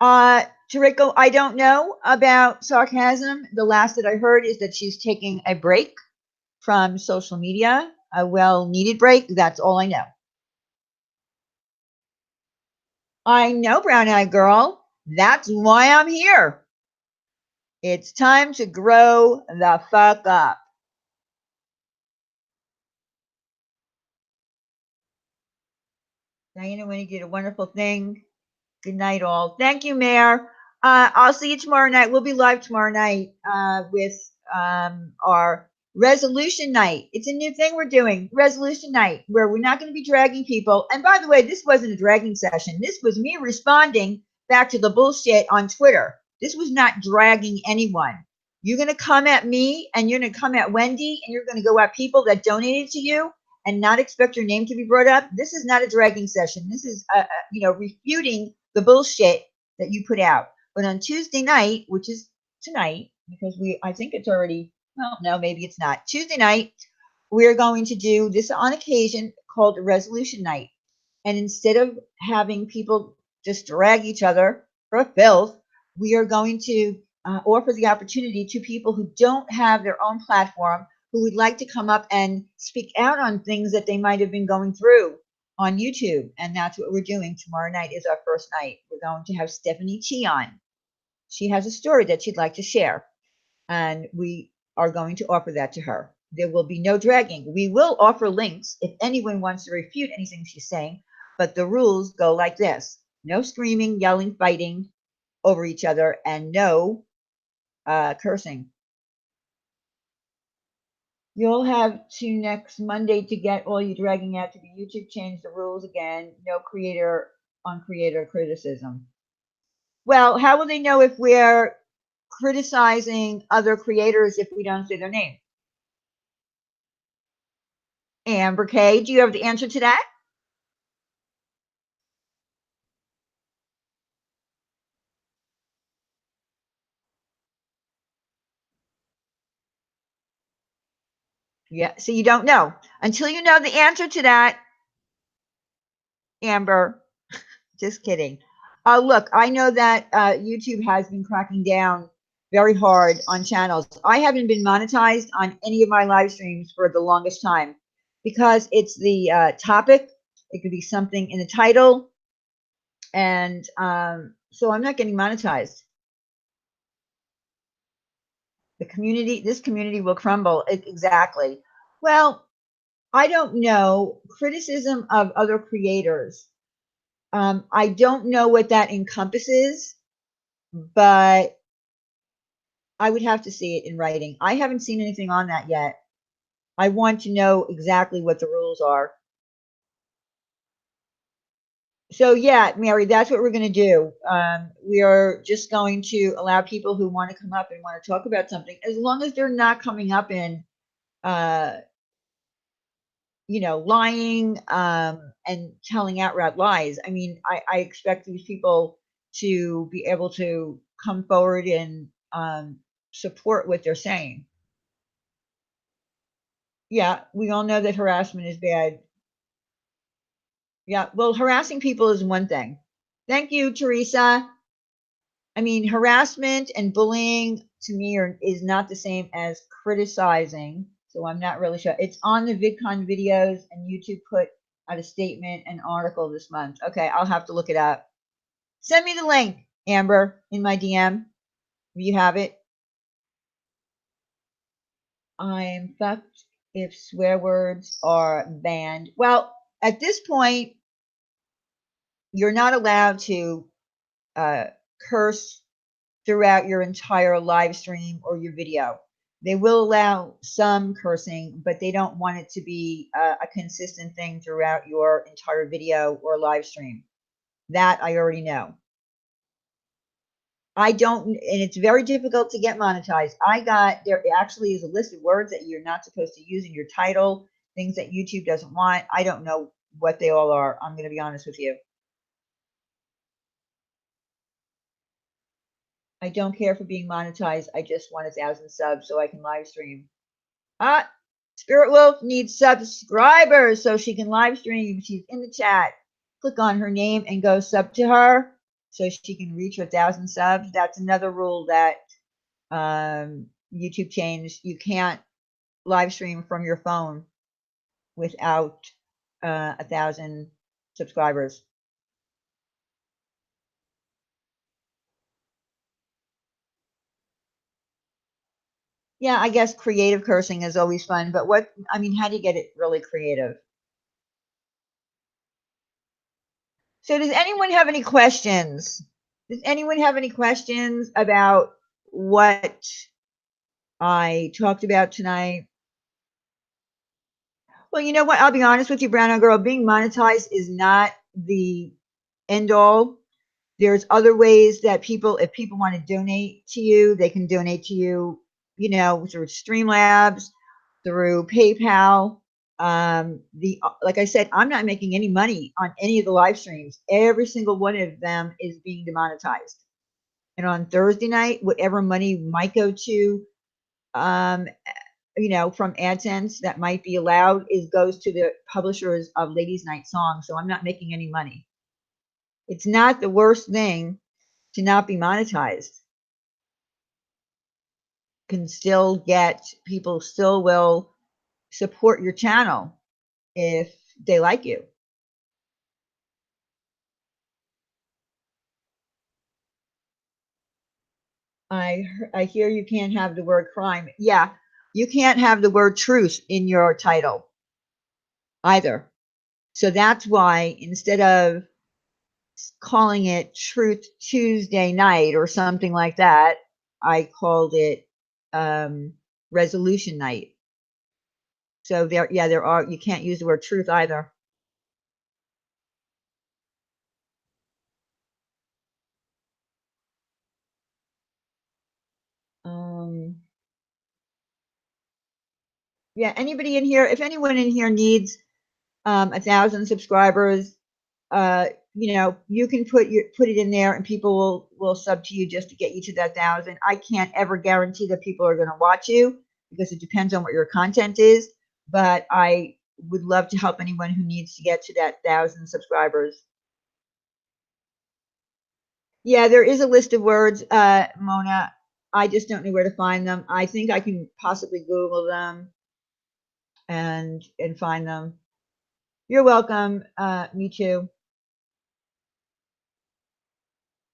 Tariko, I don't know about sarcasm. The last that I heard is that she's taking a break from social media, a well needed break. That's all I know. I know, brown eyed girl. That's why I'm here. It's time to grow the fuck up. Diana Winnie did a wonderful thing. Good night, all. Thank you, Mayor. I'll see you tomorrow night. We'll be live tomorrow night with our resolution night. It's a new thing we're doing, resolution night, where we're not going to be dragging people. And by the way, this wasn't a dragging session. This was me responding back to the bullshit on Twitter. This was not dragging anyone. You're going to come at me and you're going to come at Wendy and you're going to go at people that donated to you and not expect your name to be brought up. This is not a dragging session. This is, refuting the bullshit that you put out. But on Tuesday night, which is tonight, because I think it's already, well, no, maybe it's not. Tuesday night, we're going to do this on occasion called resolution night. And instead of having people just drag each other for filth, we are going to offer the opportunity to people who don't have their own platform, who would like to come up and speak out on things that they might have been going through on YouTube. And that's what we're doing. Tomorrow night is our first night. We're going to have Stephanie Chi on. She has a story that she'd like to share, and we are going to offer that to her. There will be no dragging. We will offer links if anyone wants to refute anything she's saying, but the rules go like this: no screaming, yelling, fighting over each other, and no cursing. You'll have to next Monday to get all you dragging out to the YouTube change the rules again. No creator on creator criticism. Well, how will they know if we're criticizing other creators if we don't say their name? Amber K, do you have the answer to that? Yeah, so you don't know. Until you know the answer to that, Amber, just kidding. Look, I know that YouTube has been cracking down very hard on channels. I haven't been monetized on any of my live streams for the longest time because it's the topic. It could be something in the title. And so I'm not getting monetized. This community will crumble. Exactly. Well, I don't know. Criticism of other creators. I don't know what that encompasses, but I would have to see it in writing. I haven't seen anything on that yet. I want to know exactly what the rules are. So yeah, Mary, that's what we're going to do. We are just going to allow people who want to come up and want to talk about something, as long as they're not coming up in uh, lying and telling outright lies. I mean, I expect these people to be able to come forward and support what they're saying. Yeah, we all know that harassment is bad. Yeah, well, harassing people is one thing. Thank you, Teresa. I mean, harassment and bullying to me is not the same as criticizing. So I'm not really sure. It's on the VidCon videos, and YouTube put out of statement and article this month. Okay, I'll have to look it up. Send me the link, Amber, in my DM if you have it. I'm fucked if swear words are banned. Well, at this point, you're not allowed to curse throughout your entire live stream or your video. They will allow some cursing, but they don't want it to be a consistent thing throughout your entire video or live stream. That I already know. I don't, and it's very difficult to get monetized. There actually is a list of words that you're not supposed to use in your title, things that YouTube doesn't want. I don't know what they all are. I'm going to be honest with you. I don't care for being monetized. I just want 1,000 subs so I can live stream. Ah, Spirit Wolf needs subscribers so she can live stream. She's in the chat. Click on her name and go sub to her so she can reach her 1,000 subs. That's another rule that YouTube changed. You can't live stream from your phone without 1,000 subscribers. Yeah, I guess creative cursing is always fun, but how do you get it really creative? So does anyone have any questions? Does anyone have any questions about what I talked about tonight? Well, you know what? I'll be honest with you, Brown Girl. Being monetized is not the end all. There's other ways that if people want to donate to you, they can donate to you, through Streamlabs, through PayPal. Like I said, I'm not making any money on any of the live streams. Every single one of them is being demonetized. And on Thursday night, whatever money might go to, from AdSense that might be allowed goes to the publishers of Ladies Night songs. So I'm not making any money. It's not the worst thing to not be monetized. Can still get people still will support your channel if they like you. I hear you can't have the word crime. Yeah, you can't have the word truth in your title either. So that's why instead of calling it Truth Tuesday Night or something like that, I called it Resolution Night. So you can't use the word truth either. Yeah, anybody in here, if anyone in here needs 1,000 subscribers, you can put it in there and people will sub to you just to get you to that 1,000. I can't ever guarantee that people are going to watch you because it depends on what your content is, but I would love to help anyone who needs to get to that 1,000 subscribers. Yeah, there is a list of words, Mona. I just don't know where to find them. I think I can possibly Google them and find them. You're welcome. Me too.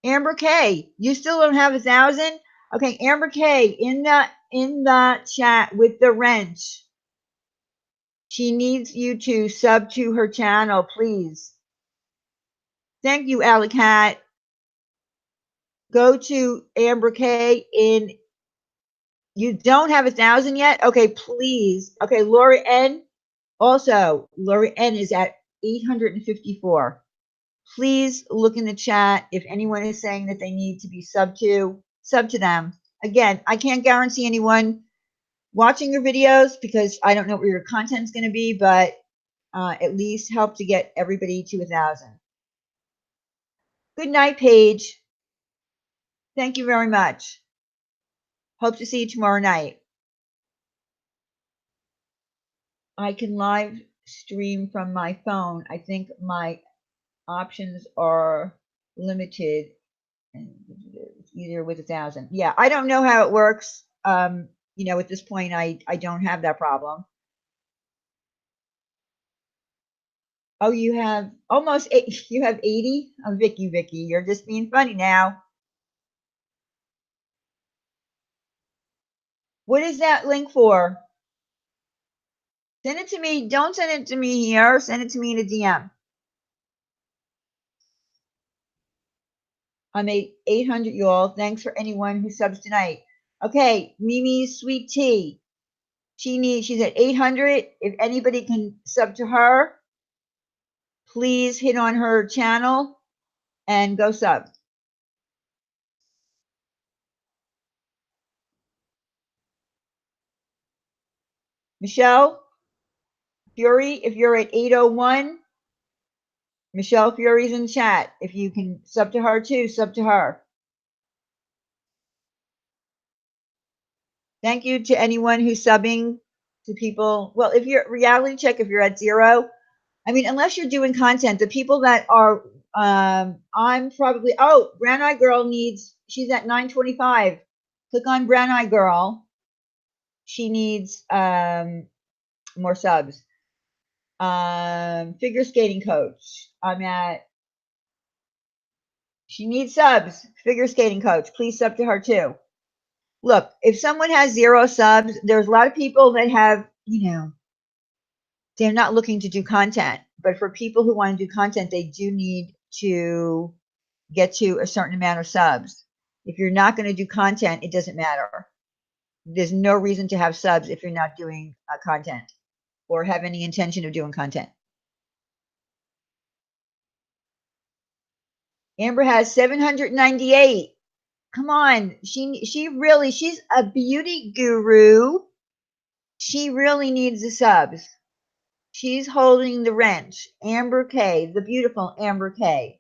Amber K, you still don't have 1,000? Okay, Amber K, in the chat with the wrench. She needs you to sub to her channel, please. Thank you, Alicat. Go to Amber K in. You don't have 1,000 yet? Okay, please. Okay, Lori N. Also, Lori N is at 854. Please look in the chat. If anyone is saying that they need to be sub to them. Again, I can't guarantee anyone watching your videos because I don't know what your content is going to be, but at least help to get everybody to 1,000. Good night, Paige. Thank you very much. Hope to see you tomorrow night. I can live stream from my phone. I think my options are limited. Either with 1,000. Yeah, I don't know how it works. At this point, I don't have that problem. Oh, you have almost eight, you have 80? Oh, Vicky, you're just being funny now. What is that link for? Send it to me. Don't send it to me here. Send it to me in a DM. I made 800, y'all. Thanks for anyone who subs tonight. Okay, Mimi's Sweet Tea. She's at 800. If anybody can sub to her, please hit on her channel and go sub. Michelle Fury, if you're at 801, Michelle Fury's in the chat. If you can sub to her too, sub to her. Thank you to anyone who's subbing to people. Well, if you're reality check, if you're at 0, I mean, unless you're doing content, the people that are, I'm probably, oh, Brown Eye Girl needs, she's at 925. Click on Brown Eye Girl. She needs more subs. Figure skating coach. She needs subs. Figure skating coach. Please sub to her too. Look, if someone has 0 subs, there's a lot of people that have, they're not looking to do content. But for people who want to do content, they do need to get to a certain amount of subs. If you're not going to do content, it doesn't matter. There's no reason to have subs if you're not doing content or have any intention of doing content. Amber has 798. Come on. She's a beauty guru. She really needs the subs. She's holding the wrench. Amber K, the beautiful Amber K.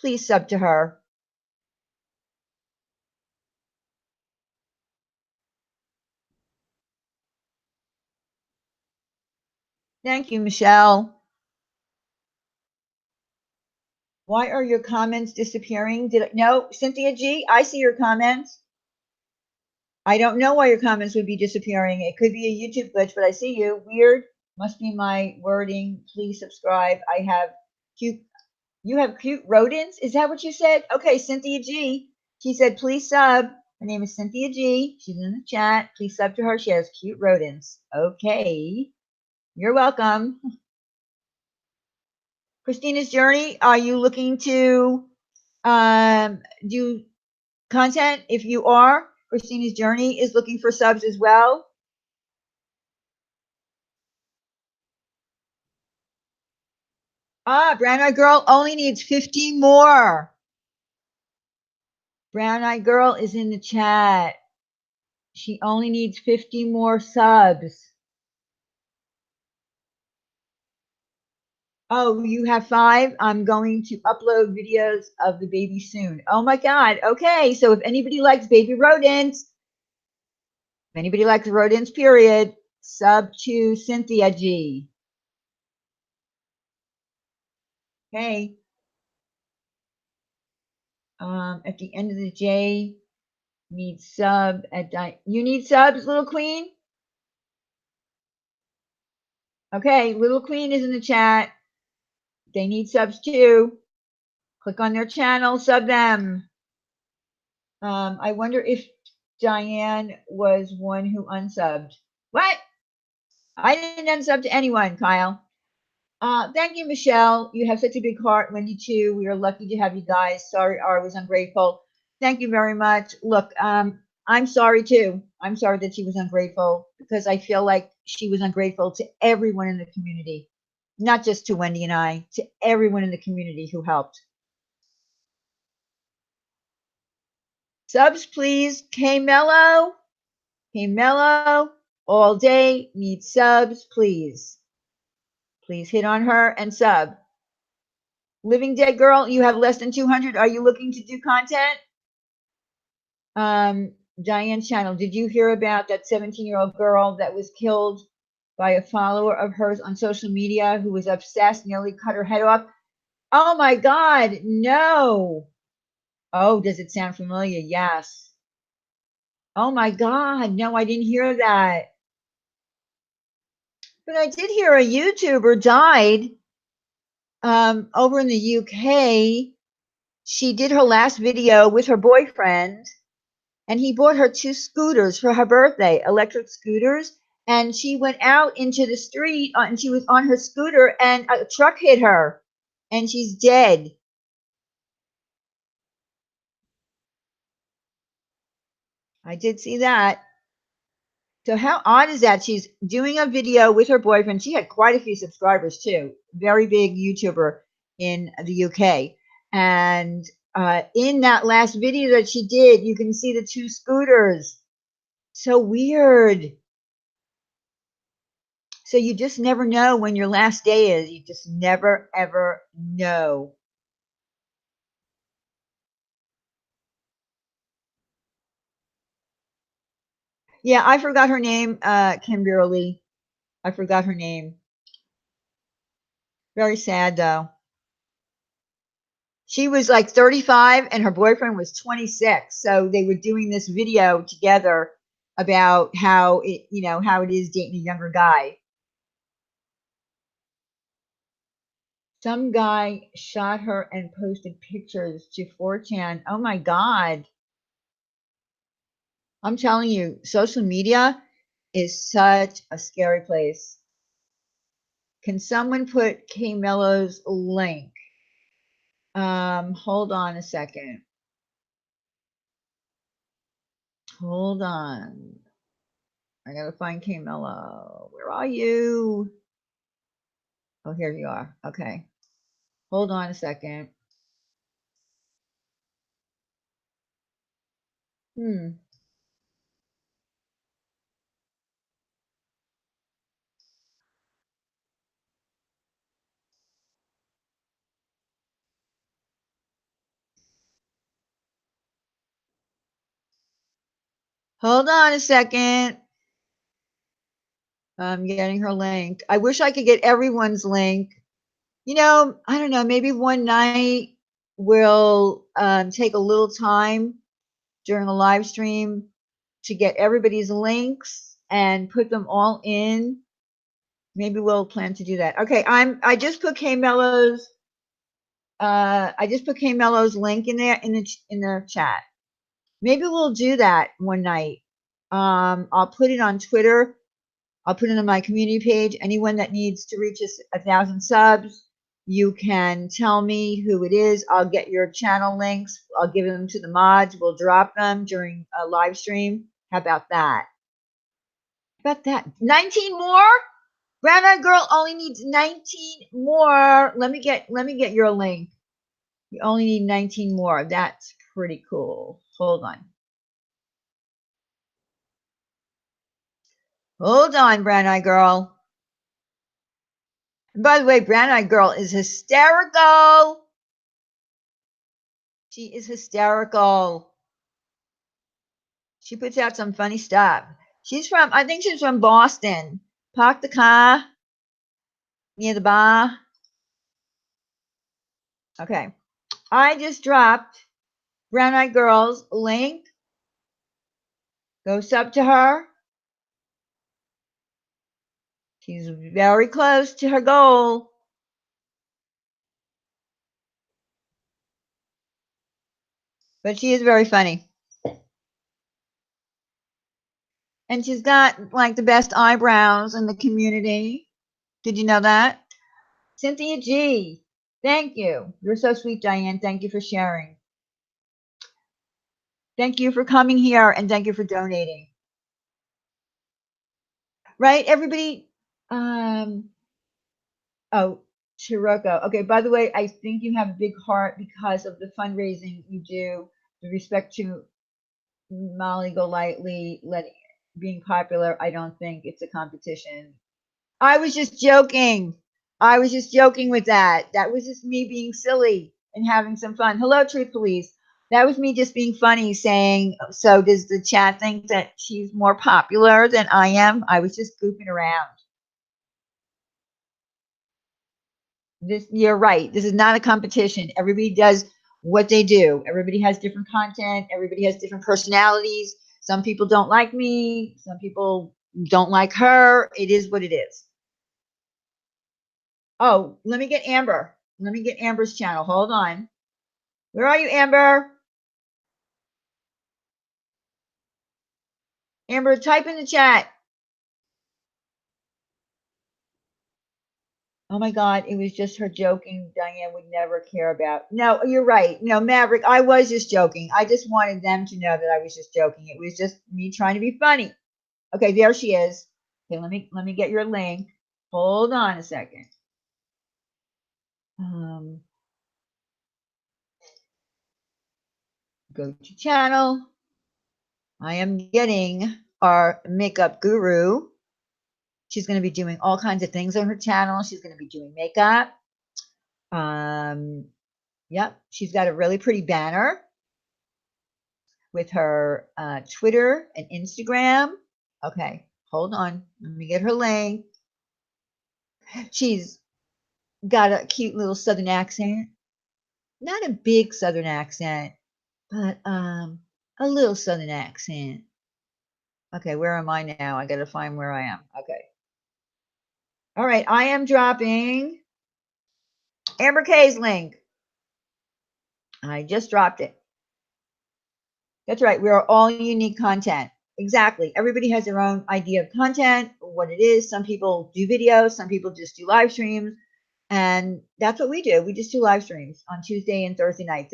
Please sub to her. Thank you, Michelle. Why are your comments disappearing? No, Cynthia G, I see your comments. I don't know why your comments would be disappearing. It could be a YouTube glitch, but I see you. Weird. Must be my wording. Please subscribe. I have cute. You have cute rodents? Is that what you said? Okay, Cynthia G. She said, please sub. Her name is Cynthia G. She's in the chat. Please sub to her. She has cute rodents. Okay. You're welcome. Christina's Journey. Are you looking to do content? If you are, Christina's Journey is looking for subs as well. Brown Eye Girl only needs 50 more. Brown Eye Girl is in the chat. She only needs 50 more subs. Oh, you have 5? I'm going to upload videos of the baby soon. Oh my God. Okay. So if anybody likes baby rodents, if anybody likes rodents, period, sub to Cynthia G. Okay. At the end of the J, need sub you need subs, Little Queen? Okay, Little Queen is in the chat. They need subs too. Click on their channel, sub them. I wonder if Diane was one who unsubbed. What? I didn't unsub to anyone, Kyle. Thank you, Michelle. You have such a big heart. Wendy, too. We are lucky to have you guys. Sorry, R was ungrateful. Thank you very much. Look, I'm sorry, too. I'm sorry that she was ungrateful because I feel like she was ungrateful to everyone in the community, not just to Wendy and I, to everyone in the community who helped. Subs, please. K Mello. K Mello. All day. Need subs, please. Please hit on her and sub. Living Dead Girl, you have less than 200. Are you looking to do content? Diane's channel, did you hear about that 17-year-old girl that was killed by a follower of hers on social media who was obsessed, nearly cut her head off? Oh my God, no. Oh, does it sound familiar? Yes. Oh my God, no, I didn't hear that. But I did hear a YouTuber died. over in the UK, she did her last video with her boyfriend, and he bought her 2 scooters for her birthday, electric scooters. And she went out into the street, and she was on her scooter, and a truck hit her, and she's dead. I did see that. So how odd is that? She's doing a video with her boyfriend. She had quite a few subscribers too. Very big YouTuber in the UK. And in that last video that she did, you can see the 2 scooters. So weird. So you just never know when your last day is. You just never, ever know. Yeah, I forgot her name, Kimberly. I forgot her name. Very sad, though. She was like 35 and her boyfriend was 26. So they were doing this video together about how how it is dating a younger guy. Some guy shot her and posted pictures to 4chan. Oh my God. I'm telling you, social media is such a scary place. Can someone put K Mello's link? Hold on a second. Hold on. I gotta find K Mello. Where are you? Oh, here you are. Okay. Hold on a second. Hmm. Hold on a second. I'm getting her link. I wish I could get everyone's link. I don't know, maybe one night we'll take a little time during a live stream to get everybody's links and put them all in. Maybe we'll plan to do that. Okay, I just put K Mello's link in there in the chat. Maybe we'll do that one night. I'll put it on Twitter. I'll put it on my community page. Anyone that needs to reach us 1,000 subs, you can tell me who it is. I'll get your channel links. I'll give them to the mods. We'll drop them during a live stream. How about that? How about that? 19 more? Brown Eyed Girl only needs 19 more. Let me get your link. You only need 19 more. That's pretty cool. Hold on. Hold on, Brown Eyed Girl. And by the way, Brown Eyed Girl is hysterical. She is hysterical. She puts out some funny stuff. I think she's from Boston. Park the car near the bar. Okay. I just dropped Brown Eyed Girl's link. Go sub to her. She's very close to her goal. But she is very funny. And she's got like the best eyebrows in the community. Did you know that? Cynthia G. Thank you. You're so sweet, Diane. Thank you for sharing. Thank you for coming here and thank you for donating. Right, everybody? Oh, Chiroko. Okay, by the way, I think you have a big heart because of the fundraising you do with respect to Molly Golightly being popular. I don't think it's a competition. I was just joking. I was just joking with that. That was just me being silly and having some fun. Hello, Truth Police. That was me just being funny, saying, so does the chat think that she's more popular than I am? I was just goofing around. You're right. This is not a competition. Everybody does what they do. Everybody has different content. Everybody has different personalities. Some people don't like me. Some people don't like her. It is what it is. Oh, let me get Amber. Let me get Amber's channel. Hold on. Where are you, Amber? Amber, type in the chat. Oh my God, it was just her joking. Diane would never care about. No, you're right. No, Maverick, I was just joking. I just wanted them to know that I was just joking. It was just me trying to be funny. Okay, there she is. Okay, let me get your link. Hold on a second. Go to channel. I am getting our makeup guru. She's going to be doing all kinds of things on her channel. She's going to be doing makeup. Yep, she's got a really pretty banner with her Twitter and Instagram. Okay, hold on. Let me get her link. She's got a cute little Southern accent. Not a big Southern accent, but a little Southern accent. Okay, where am I now? I got to find where I am. Okay. All right, I am dropping Amber K's link. I just dropped it. That's right. We are all unique content. Exactly. Everybody has their own idea of content, what it is. Some people do videos, some people just do live streams. And that's what we do. We just do live streams on Tuesday and Thursday night.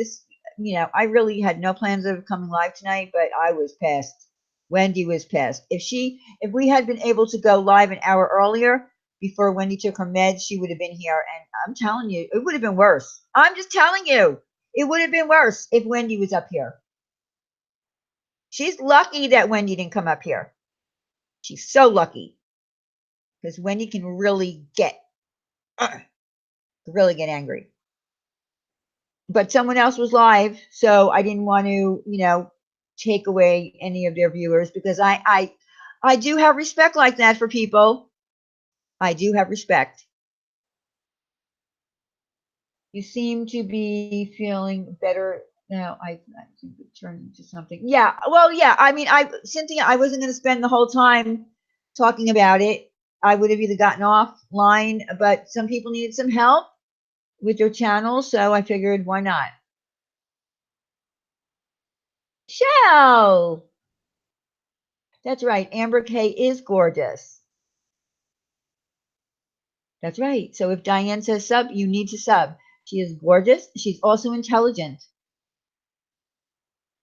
I really had no plans of coming live tonight, but I was pissed. Wendy was pissed. If we had been able to go live an hour earlier before Wendy took her meds, she would have been here. And I'm telling you, it would have been worse. I'm just telling you, it would have been worse if Wendy was up here. She's lucky that Wendy didn't come up here. She's so lucky because Wendy can really get angry. But someone else was live, so I didn't want to, take away any of their viewers because I do have respect like that for people. I do have respect. You seem to be feeling better now. I think it turned into something. Yeah. Well, yeah. I mean, Cynthia, I wasn't going to spend the whole time talking about it. I would have either gotten offline, but some people needed some help with their channel, so I figured, why not? Shell. That's right. Amber K is gorgeous. That's right. So if Diane says sub, you need to sub. She is gorgeous. She's also intelligent.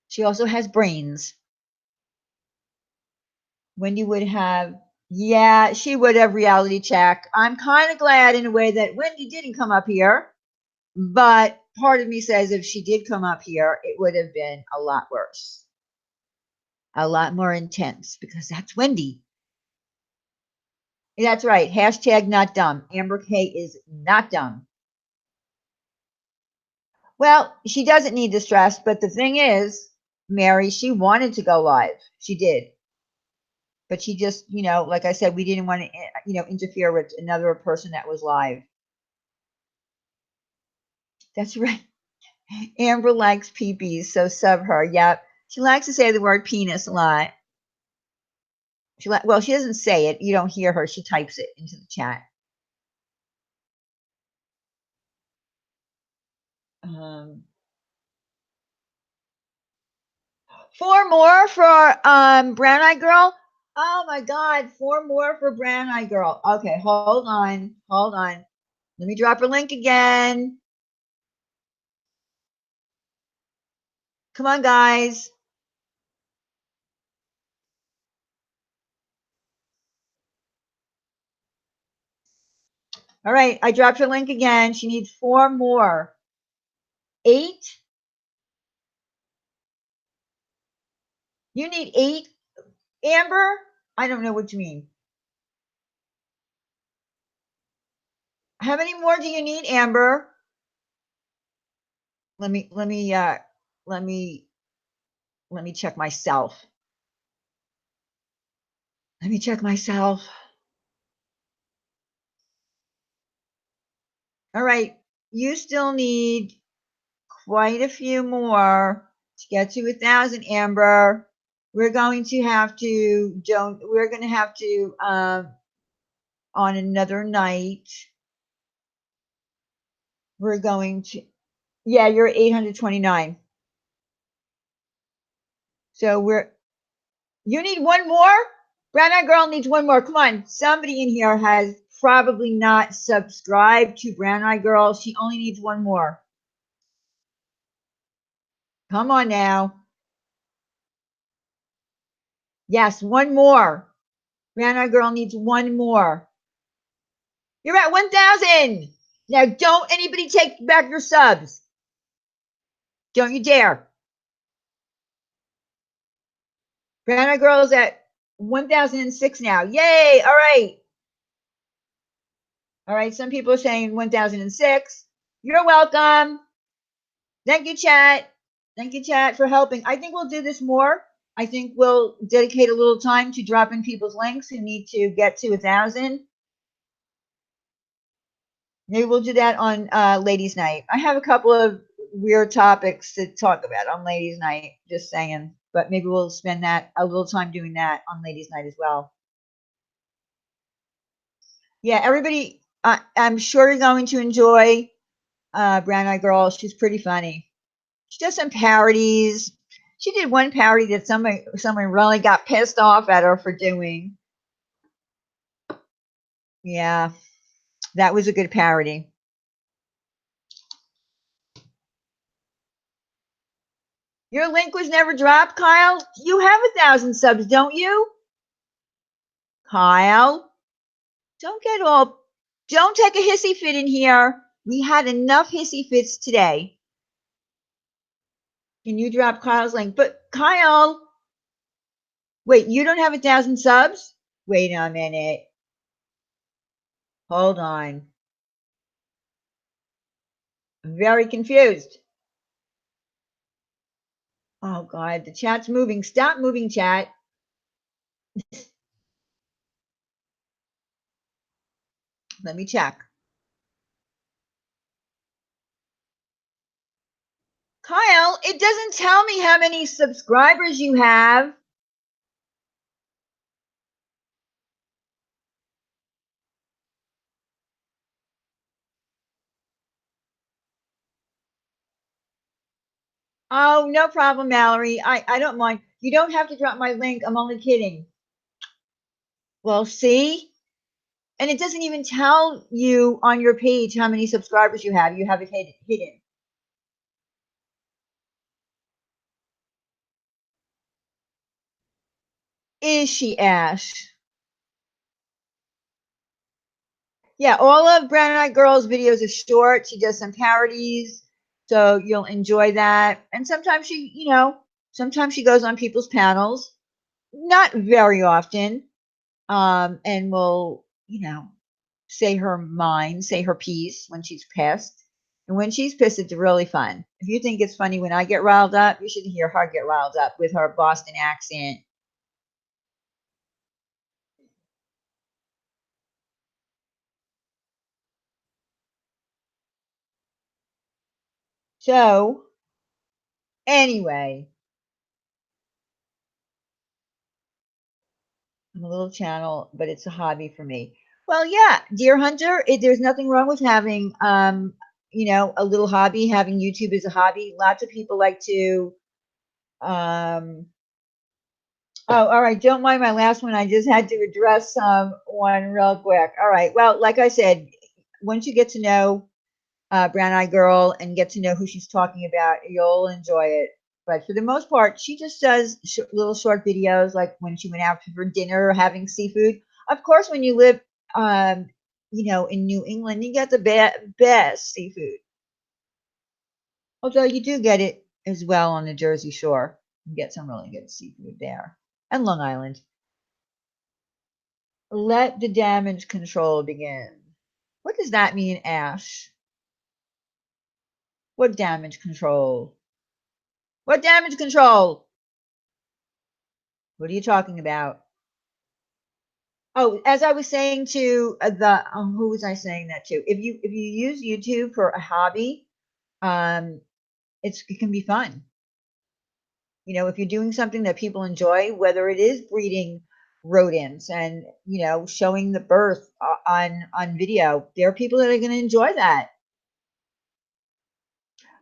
She also has brains. Wendy would have, yeah, she would have reality check. I'm kind of glad in a way that Wendy didn't come up here, but part of me says if she did come up here, it would have been a lot worse, a lot more intense because that's Wendy. That's right. Hashtag not dumb. Amber K is not dumb. Well, she doesn't need the stress, but the thing is, Mary, she wanted to go live. She did. But she just, like I said, we didn't want to, interfere with another person that was live. That's right. Amber likes peepees, so sub her. Yep. She likes to say the word penis a lot. She doesn't say it. You don't hear her. She types it into the chat. Four more for Brown Eye Girl. Oh my God, four more for Brown Eye Girl. Okay, hold on. Let me drop her link again. Come on, guys. All right, I dropped her link again. She needs four more. 8? You need 8? Amber? I don't know what you mean. How many more do you need, Amber? Let me check myself. Let me check myself. All right, you still need quite a few more to get to 1,000, Amber. We're going to have to on another night. We're going to, yeah, you're 829. So you need one more? Brown Eyed Girl needs one more. Come on. Somebody in here has probably not subscribed to Brown Eyed Girl. She only needs one more. Come on now. Yes, one more. Brown Eyed Girl needs one more. You're at 1,000. Now, don't anybody take back your subs. Don't you dare. Brown Eyed Girl is at 1,006 now. Yay. All right. All right. Some people are saying 1,006. You're welcome. Thank you, chat. Thank you, chat, for helping. I think we'll do this more. I think we'll dedicate a little time to dropping people's links who need to get to 1,000. Maybe we'll do that on Ladies' Night. I have a couple of weird topics to talk about on Ladies' Night, just saying. But maybe we'll spend that a little time doing that on Ladies' Night as well. Yeah, everybody, I'm sure you're going to enjoy Brown Eyed Girl. She's pretty funny. She does some parodies. She did one parody that someone really got pissed off at her for doing. Yeah, that was a good parody. Your link was never dropped, Kyle. You have 1,000 subs, don't you? Kyle, don't take a hissy fit in here. We had enough hissy fits today. Can you drop Kyle's link? But Kyle, wait, you don't have 1,000 subs? Wait a minute. Hold on. I'm very confused. Oh God, the chat's moving. Stop moving, chat. Let me check. Kyle, it doesn't tell me how many subscribers you have. Oh, no problem, Mallory. I don't mind. You don't have to drop my link. I'm only kidding. Well, see? And it doesn't even tell you on your page how many subscribers you have. You have it hidden. Is she, Ash? Yeah, all of Brown Eyed Girl's videos are short. She does some parodies, so you'll enjoy that. And sometimes sometimes she goes on people's panels. Not very often. And will, say her mind, say her piece when she's pissed. And when she's pissed, it's really fun. If you think it's funny when I get riled up, you should hear her get riled up with her Boston accent. So, anyway, I'm a little channel, but it's a hobby for me. Well, yeah, Deer Hunter, there's nothing wrong with having, a little hobby. Having YouTube is a hobby. Lots of people like to, um, oh, all right. Don't mind my last one. I just had to address one real quick. All right. Well, like I said, once you get to know Brown Eyed Girl and get to know who she's talking about, you'll enjoy it. But for the most part, she just does little short videos, like when she went out for dinner or having seafood. Of course, when you live, um, in New England, you get the best seafood. Although you do get it as well on the Jersey Shore. You get some really good seafood there, and Long Island. Let the damage control begin. What does that mean, Ash? What damage control? What damage control? What are you talking about? Oh, as I was saying to who was I saying that to? If you use YouTube for a hobby, um, it can be fun. If you're doing something that people enjoy, whether it is breeding rodents and showing the birth on video, there are people that are going to enjoy that.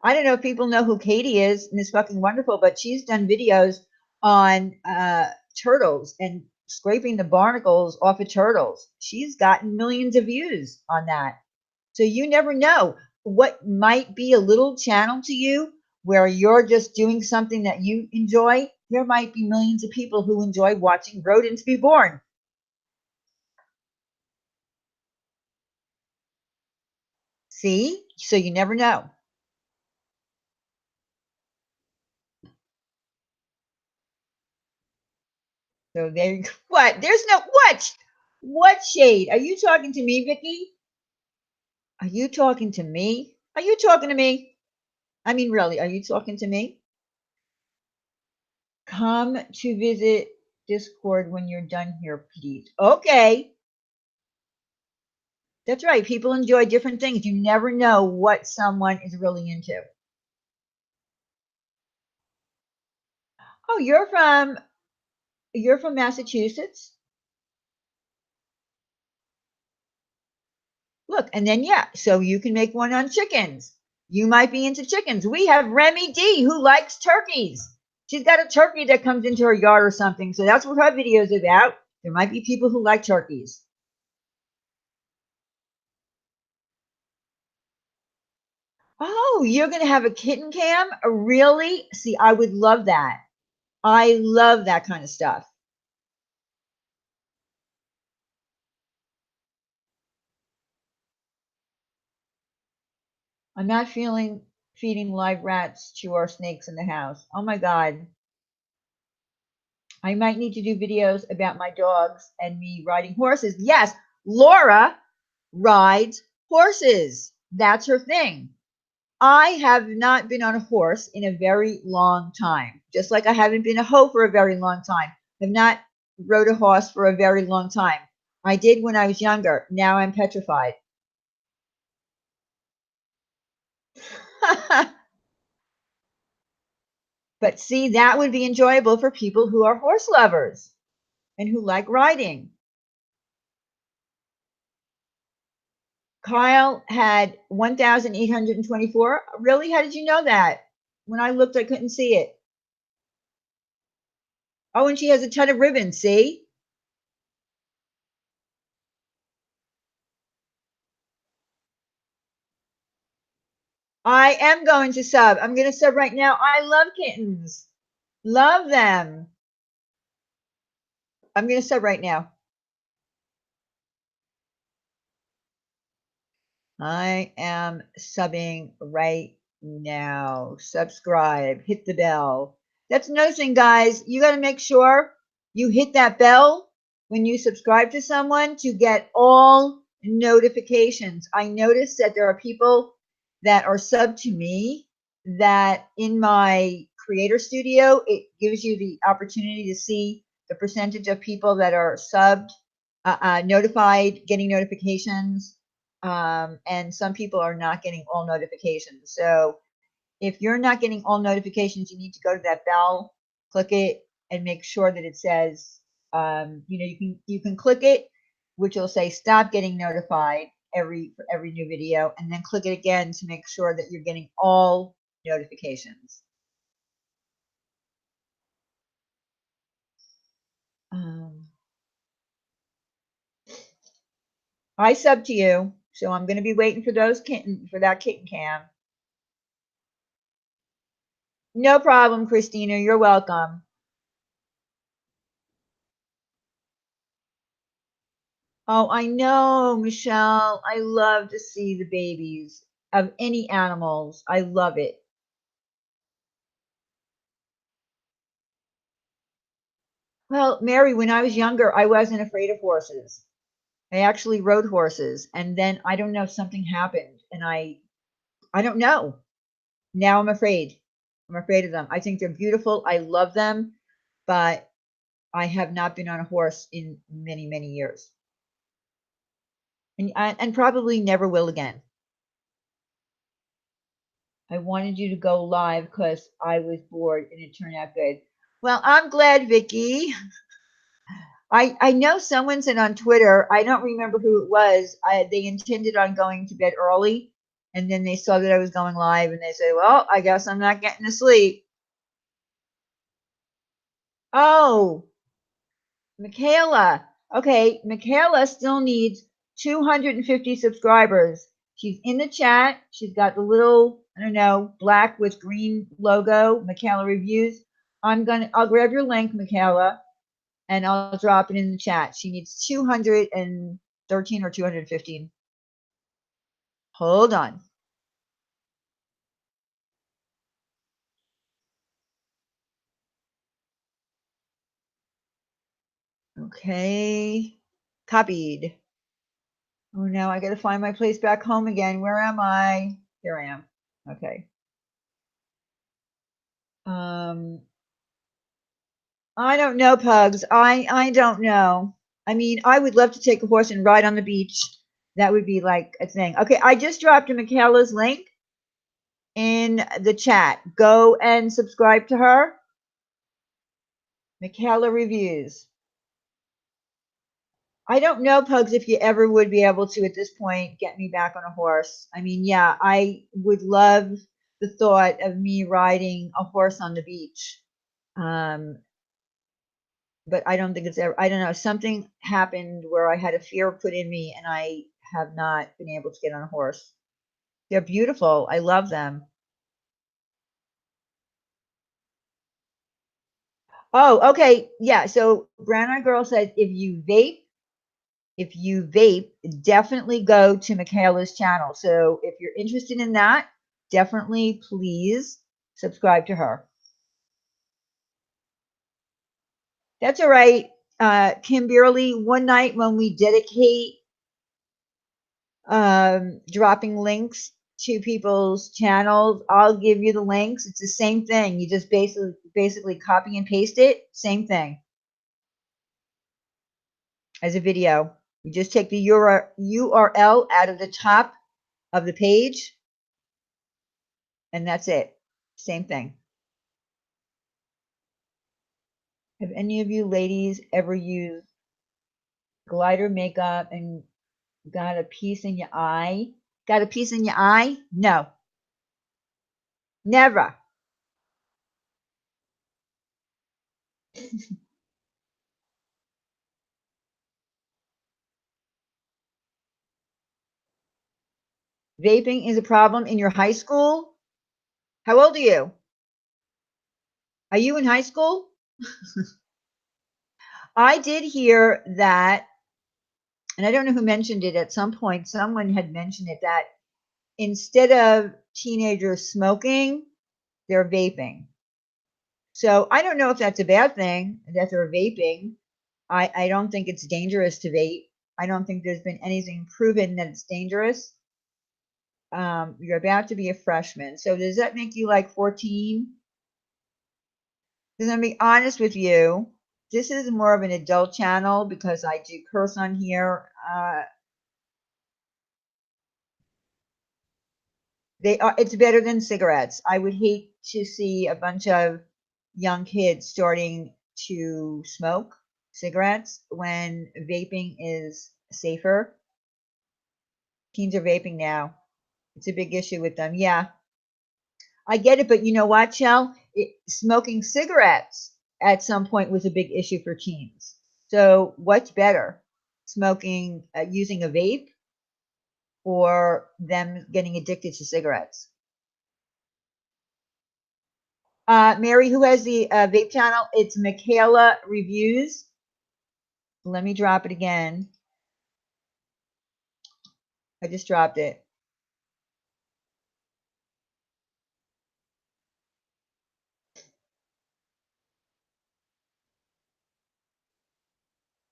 I don't know if people know who Katie is, Miss Fucking Wonderful, but she's done videos on turtles and scraping the barnacles off of turtles. She's gotten millions of views on that. So you never know what might be a little channel to you where you're just doing something that you enjoy. There might be millions of people who enjoy watching rodents be born. See? So you never know. So there you what? There's no what? What shade? Are you talking to me, Vicky? Are you talking to me? Are you talking to me? I mean, really, are you talking to me? Come to visit Discord when you're done here, please. Okay. That's right. People enjoy different things. You never know what someone is really into. Oh, you're from Massachusetts? Look, and then yeah, so you can make one on chickens. You might be into chickens. We have Remy D who likes turkeys. She's got a turkey that comes into her yard or something. So that's what her video is about. There might be people who like turkeys. Oh, you're going to have a kitten cam? Really? See, I would love that. I love that kind of stuff. I'm not feeling feeding live rats to our snakes in the house. Oh my God. I might need to do videos about my dogs and me riding horses. Yes, Laura rides horses. That's her thing. I have not been on a horse in a very long time, just like I haven't been a hoe for a very long time. I've not rode a horse for a very long time. I did when I was younger. Now I'm petrified. But see, that would be enjoyable for people who are horse lovers and who like riding. Kyle had 1,824. Really? How did you know that? When I looked, I couldn't see it. Oh, and she has a ton of ribbons. See? I am going to sub. I'm going to sub right now. I love kittens. Love them. I'm going to sub right now. I am subbing right now. Subscribe, hit the bell. That's another thing, guys. You got to make sure you hit that bell when you subscribe to someone to get all notifications. I noticed that there are people that are subbed to me that in my creator studio, it gives you the opportunity to see the percentage of people that are subbed, notified, getting notifications, and some people are not getting all notifications. So if you're not getting all notifications, you need to go to that bell, click it, and make sure that it says, you can click it, which will say stop getting notified for every new video, and then click it again to make sure that you're getting all notifications. Um, I sub to you, so I'm going to be waiting for that kitten cam. No problem, Christina. You're welcome. Oh, I know, Michelle. I love to see the babies of any animals. I love it. Well, Mary, when I was younger, I wasn't afraid of horses. I actually rode horses, and then I don't know, something happened, and I don't know. Now I'm afraid. I'm afraid of them. I think they're beautiful. I love them, but I have not been on a horse in many, many years, and probably never will again. I wanted you to go live because I was bored and it turned out good. Well, I'm glad, Vicky. I know someone said on Twitter, I don't remember who it was, they intended on going to bed early. And then they saw that I was going live and they say, well, I guess I'm not getting to sleep. Oh, Michaela. Okay, Michaela still needs 250 subscribers. She's in the chat. She's got the little, I don't know, black with green logo, Michaela Reviews. I'll grab your link, Michaela, and I'll drop it in the chat. She needs 213 or 215. Hold on. Okay. Copied. Oh, now I got to find my place back home again. Where am I? Here I am. Okay. I don't know, Pugs. I don't know. I mean, I would love to take a horse and ride on the beach. That would be like a thing. Okay, I just dropped Michaela's link in the chat. Go and subscribe to her. Michaela Reviews. I don't know, Pugs, if you ever would be able to at this point get me back on a horse. I mean, yeah, I would love the thought of me riding a horse on the beach. But I don't think it's ever, I don't know, something happened where I had a fear put in me and I have not been able to get on a horse. They're beautiful. I love them. Oh, okay. Yeah. So Brown Eyed Girl said if you vape, definitely go to Michaela's channel. So if you're interested in that, definitely please subscribe to her. That's all right. Kimberly, one night when we dedicate dropping links to people's channels, I'll give you the links. It's the same thing. You just basically copy and paste it. Same thing as a video. You just take the URL out of the top of the page, and that's it. Same thing. Have any of you ladies ever used glider makeup and got a piece in your eye? Got a piece in your eye? No, never. Vaping is a problem in your high school? How old are you? Are you in high school? I did hear that, and I don't know who mentioned it at some point. Someone had mentioned it that instead of teenagers smoking, they're vaping. So I don't know if that's a bad thing that they're vaping. I don't think it's dangerous to vape. I don't think there's been anything proven that it's dangerous. You're about to be a freshman. So does that make you like 14? Because I'm gonna be honest with you, this is more of an adult channel because I do curse on here. They are, it's better than cigarettes. I would hate to see a bunch of young kids starting to smoke cigarettes when vaping is safer. Teens are vaping now. It's a big issue with them. Yeah, I get it, but you know what, Chell? Smoking cigarettes at some point was a big issue for teens. So what's better, smoking, using a vape, or them getting addicted to cigarettes? Mary, who has the vape channel, it's Michaela Reviews. Let me drop it again. I just dropped it.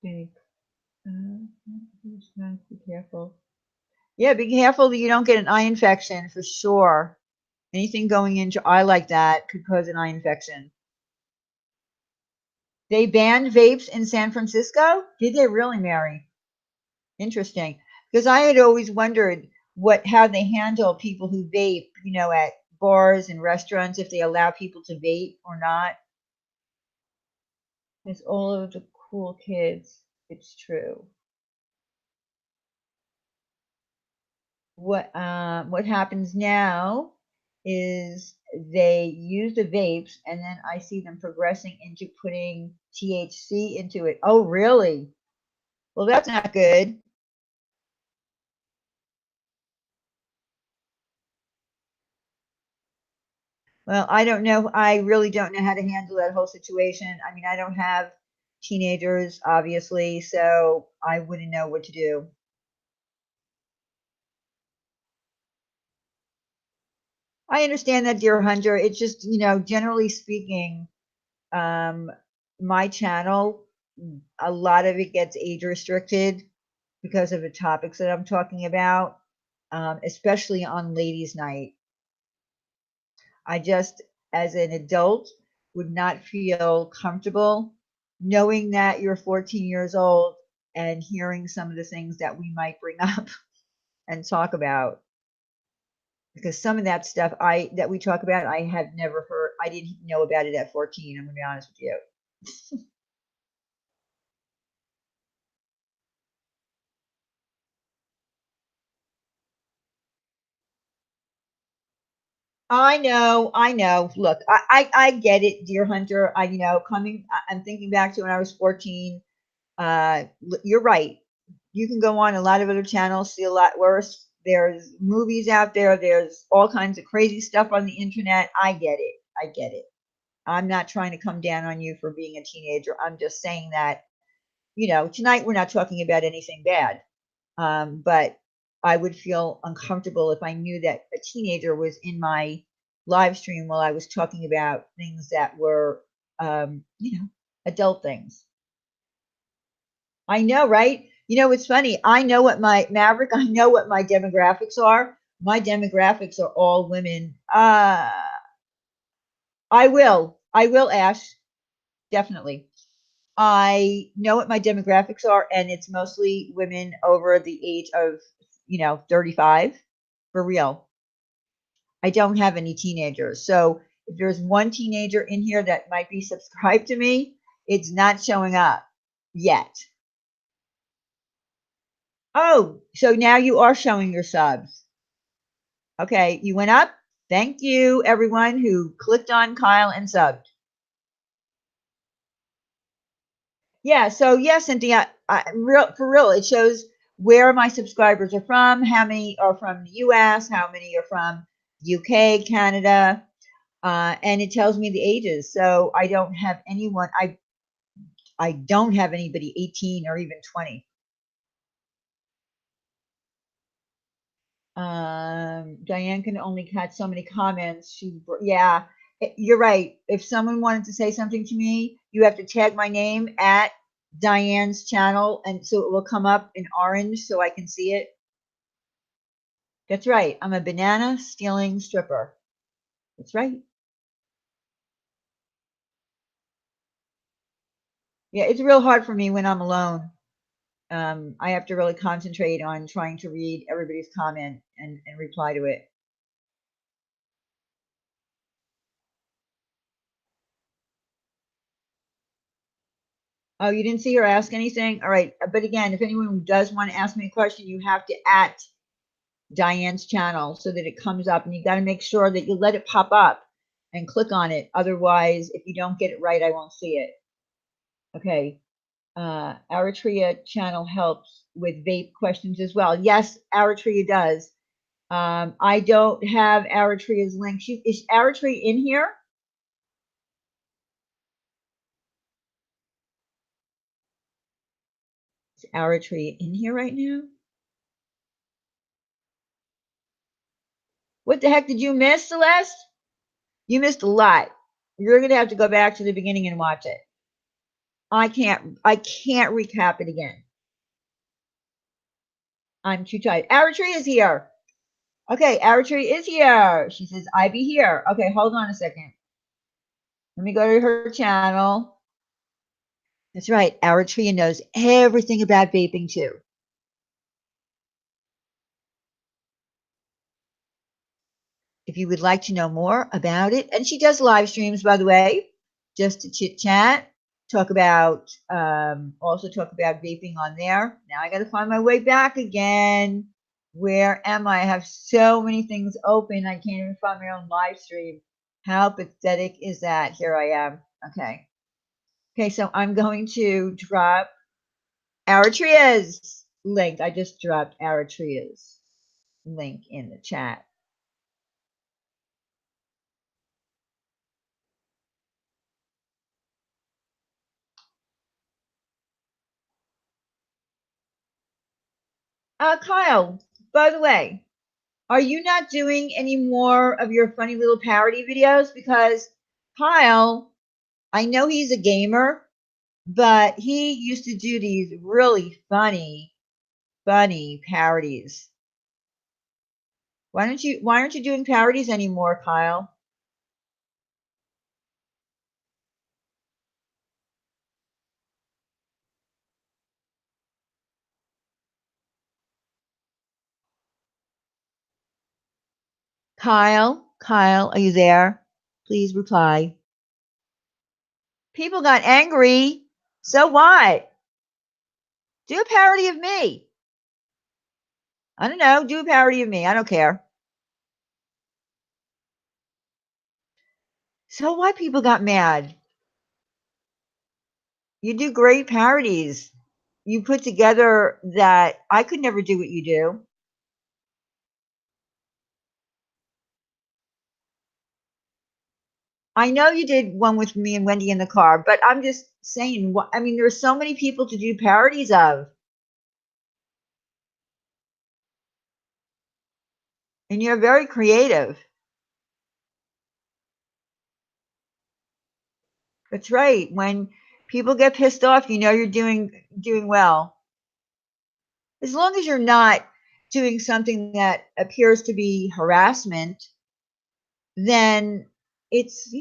Okay. Be careful. Yeah, be careful that you don't get an eye infection for sure. Anything going into your eye like that could cause an eye infection. They banned vapes in San Francisco? Did they really, Mary? Interesting. Because I had always wondered how they handle people who vape, at bars and restaurants, if they allow people to vape or not. It's all of the cool kids. It's true. what happens now is they use the vapes, and then I see them progressing into putting THC into it. Oh, really? Well, that's not good. Well, I don't know. I really don't know how to handle that whole situation. I mean, I don't have teenagers, obviously, so I wouldn't know what to do. I understand that, dear Hunter. It's just, generally speaking, um, my channel, a lot of it gets age restricted because of the topics that I'm talking about, especially on ladies' night. I just, as an adult, would not feel comfortable knowing that you're 14 years old and hearing some of the things that we might bring up and talk about. Because some of that stuff I that we talk about, I have never heard. I didn't know about it at 14. I'm gonna be honest with you. I know, I know. Look, I get it, dear Hunter. I'm thinking back to when I was 14. You're right. You can go on a lot of other channels, see a lot worse. There's movies out there. There's all kinds of crazy stuff on the internet. I get it. I get it. I'm not trying to come down on you for being a teenager. I'm just saying that, tonight we're not talking about anything bad. But I would feel uncomfortable if I knew that a teenager was in my live stream while I was talking about things that were, adult things. I know, right? It's funny. I know what my Maverick, I know what my demographics are. My demographics are all women. I will, Ash, definitely. I know what my demographics are, and it's mostly women over the age of, 35, for real. I don't have any teenagers. So if there's one teenager in here that might be subscribed to me, it's not showing up yet. Oh, so now you are showing your subs. Okay, you went up. Thank you, everyone who clicked on Kyle and subbed. Yeah, so yeah, Cynthia, for real, it shows where my subscribers are from, how many are from the US, how many are from UK, Canada, and it tells me the ages. So I don't have anyone, I don't have anybody 18 or even 20. Diane can only catch so many comments. Yeah, you're right. If someone wanted to say something to me, you have to tag my name at Diane's channel, and so it will come up in orange so I can see it. That's right. I'm a banana stealing stripper. That's right. Yeah, it's real hard for me when I'm alone. I have to really concentrate on trying to read everybody's comment and reply to it. Oh, you didn't see her ask anything? All right. But again, if anyone does want to ask me a question, you have to at Diane's channel so that it comes up, and you got to make sure that you let it pop up and click on it. Otherwise, if you don't get it right, I won't see it. Okay. Eritrea channel helps with vape questions as well. Yes, Eritrea does. I don't have Eritrea's link. Is Eritrea in here? Is Eritrea in here right now? What the heck did you miss, Celeste? You missed a lot. You're gonna have to go back to the beginning and watch it. I can't recap it again. I'm too tired. Eritrea is here. Okay, Eritrea is here. She says, I be here. Okay, hold on a second. Let me go to her channel. That's right. Eritrea knows everything about vaping too. If you would like to know more about it, and she does live streams, by the way, just to chit chat, talk about, also talk about vaping on there. Now I got to find my way back again. Where am I? I have so many things open. I can't even find my own live stream. How pathetic is that? Here I am. Okay. Okay, so I'm going to drop Eritrea's link. I just dropped Eritrea's link in the chat. Kyle, by the way, are you not doing any more of your funny little parody videos? Because Kyle, I know he's a gamer, but he used to do these really funny parodies. Why aren't you doing parodies anymore, Kyle? Kyle, are you there? Please reply. People got angry. So what? Do a parody of me. I don't know. Do a parody of me. I don't care. So what? People got mad. You do great parodies. You put together that I could never do what you do. I know you did one with me and Wendy in the car, but I'm just saying, I mean, there's so many people to do parodies of, and you're very creative. That's right. When people get pissed off, you know you're doing well. As long as you're not doing something that appears to be harassment, then it's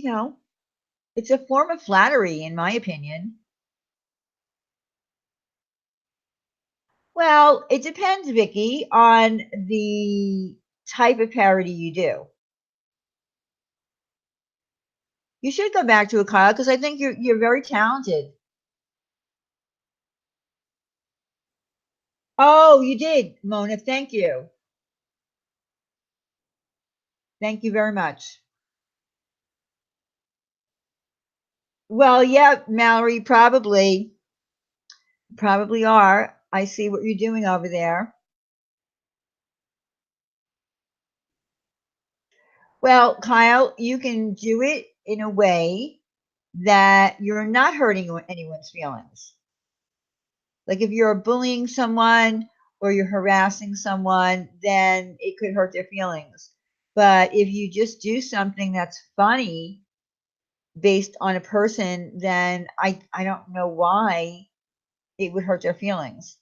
a form of flattery, in my opinion. Well, it depends, Vicky, on the type of parody you do. You should go back to it, Kyle, because I think you're very talented. Oh, you did, Mona. Thank you. Thank you very much. Well, yeah, Mallory, probably are. I see what you're doing over there. Well, Kyle, you can do it in a way that you're not hurting anyone's feelings. Like if you're bullying someone or you're harassing someone, then it could hurt their feelings. But if you just do something that's funny based on a person, then I don't know why it would hurt their feelings.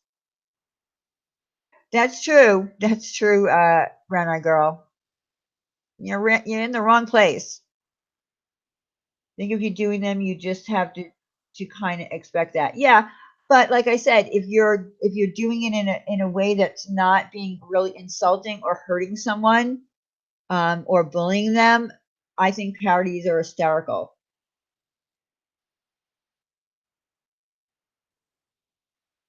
That's true. That's true, brown eye girl. You're in the wrong place. I think if you're doing them, you just have to kind of expect that. Yeah, but like I said, if you're doing it in a way that's not being really insulting or hurting someone, or bullying them, I think parodies are hysterical.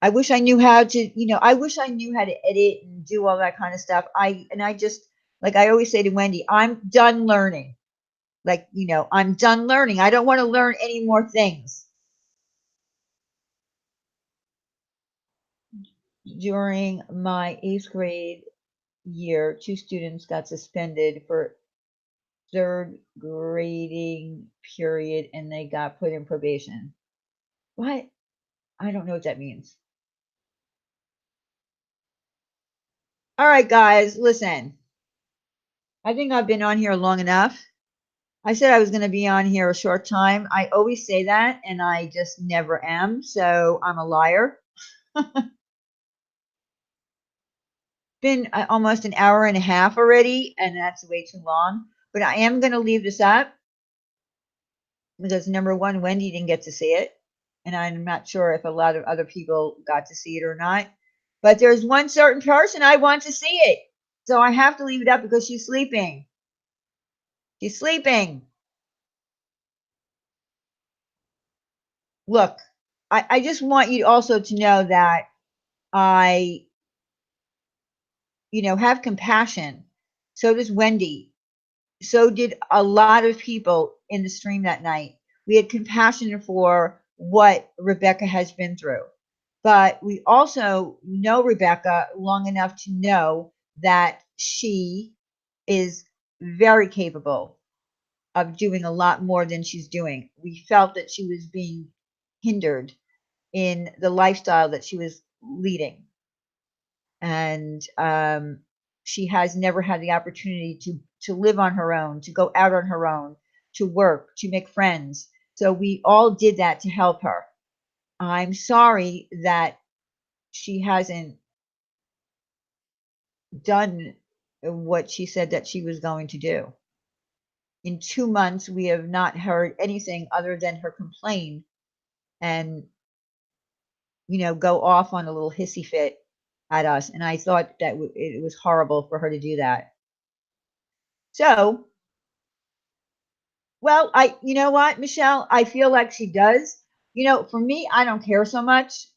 I wish I knew how to, I wish I knew how to edit and do all that kind of stuff. I just, like I always say to Wendy, I'm done learning. Like, I'm done learning. I don't want to learn any more things. During my eighth grade year, two students got suspended for third grading period and they got put in probation. What? I don't know what that means. All right, guys, listen. I think I've been on here long enough. I said I was going to be on here a short time. I always say that, and I just never am. So I'm a liar. Been almost an hour and a half already, and that's way too long. But I am going to leave this up because number one, Wendy didn't get to see it, and I'm not sure if a lot of other people got to see it or not. But there's one certain person I want to see it, so I have to leave it up because she's sleeping. She's sleeping. Look, I just want you also to know that I have compassion. So does Wendy. So did a lot of people in the stream that night. We had compassion for what Rebecca has been through. But we also know Rebecca long enough to know that she is very capable of doing a lot more than she's doing. We felt that she was being hindered in the lifestyle that she was leading. And she has never had the opportunity to live on her own, to go out on her own, to work, to make friends. So we all did that to help her. I'm sorry that she hasn't done what she said that she was going to do. In 2 months, we have not heard anything other than her complain and, go off on a little hissy fit at us. And I thought that it was horrible for her to do that. So, well, you know what, Michelle? I feel like she does. For me, I don't care so much.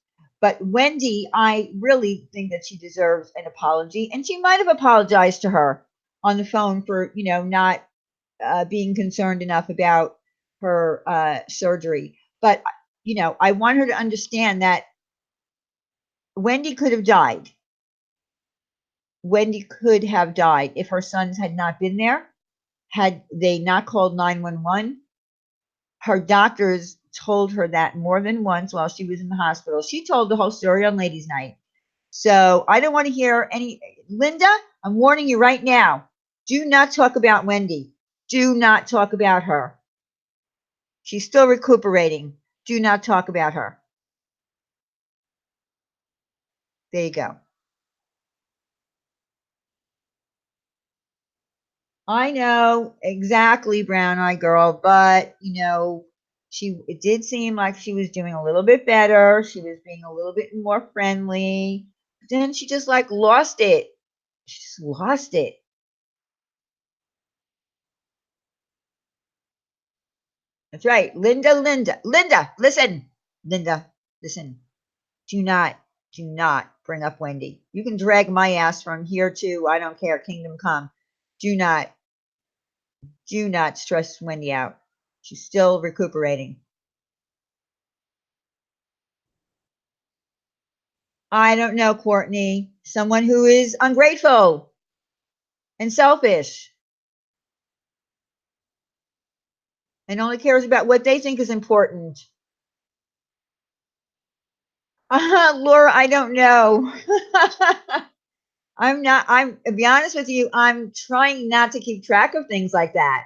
But Wendy, I really think that she deserves an apology. And she might have apologized to her on the phone for, not being concerned enough about her surgery. But, I want her to understand that Wendy could have died. Wendy could have died if her sons had not been there, had they not called 911. Her doctors told her that more than once while she was in the hospital. She told the whole story on Ladies' Night. So I don't want to hear any. Linda, I'm warning you right now. Do not talk about Wendy. Do not talk about her. She's still recuperating. Do not talk about her. There you go. I know exactly, brown eye girl, but it did seem like she was doing a little bit better. She was being a little bit more friendly. But then she just like lost it. She just lost it. That's right. Linda, listen. Linda, listen. Do not, do not bring up Wendy. You can drag my ass from here to, I don't care, Kingdom Come. Do not, do not stress Wendy out. She's still recuperating. I don't know, Courtney. Someone who is ungrateful and selfish and only cares about what they think is important. Laura, I don't know. To be honest with you, I'm trying not to keep track of things like that.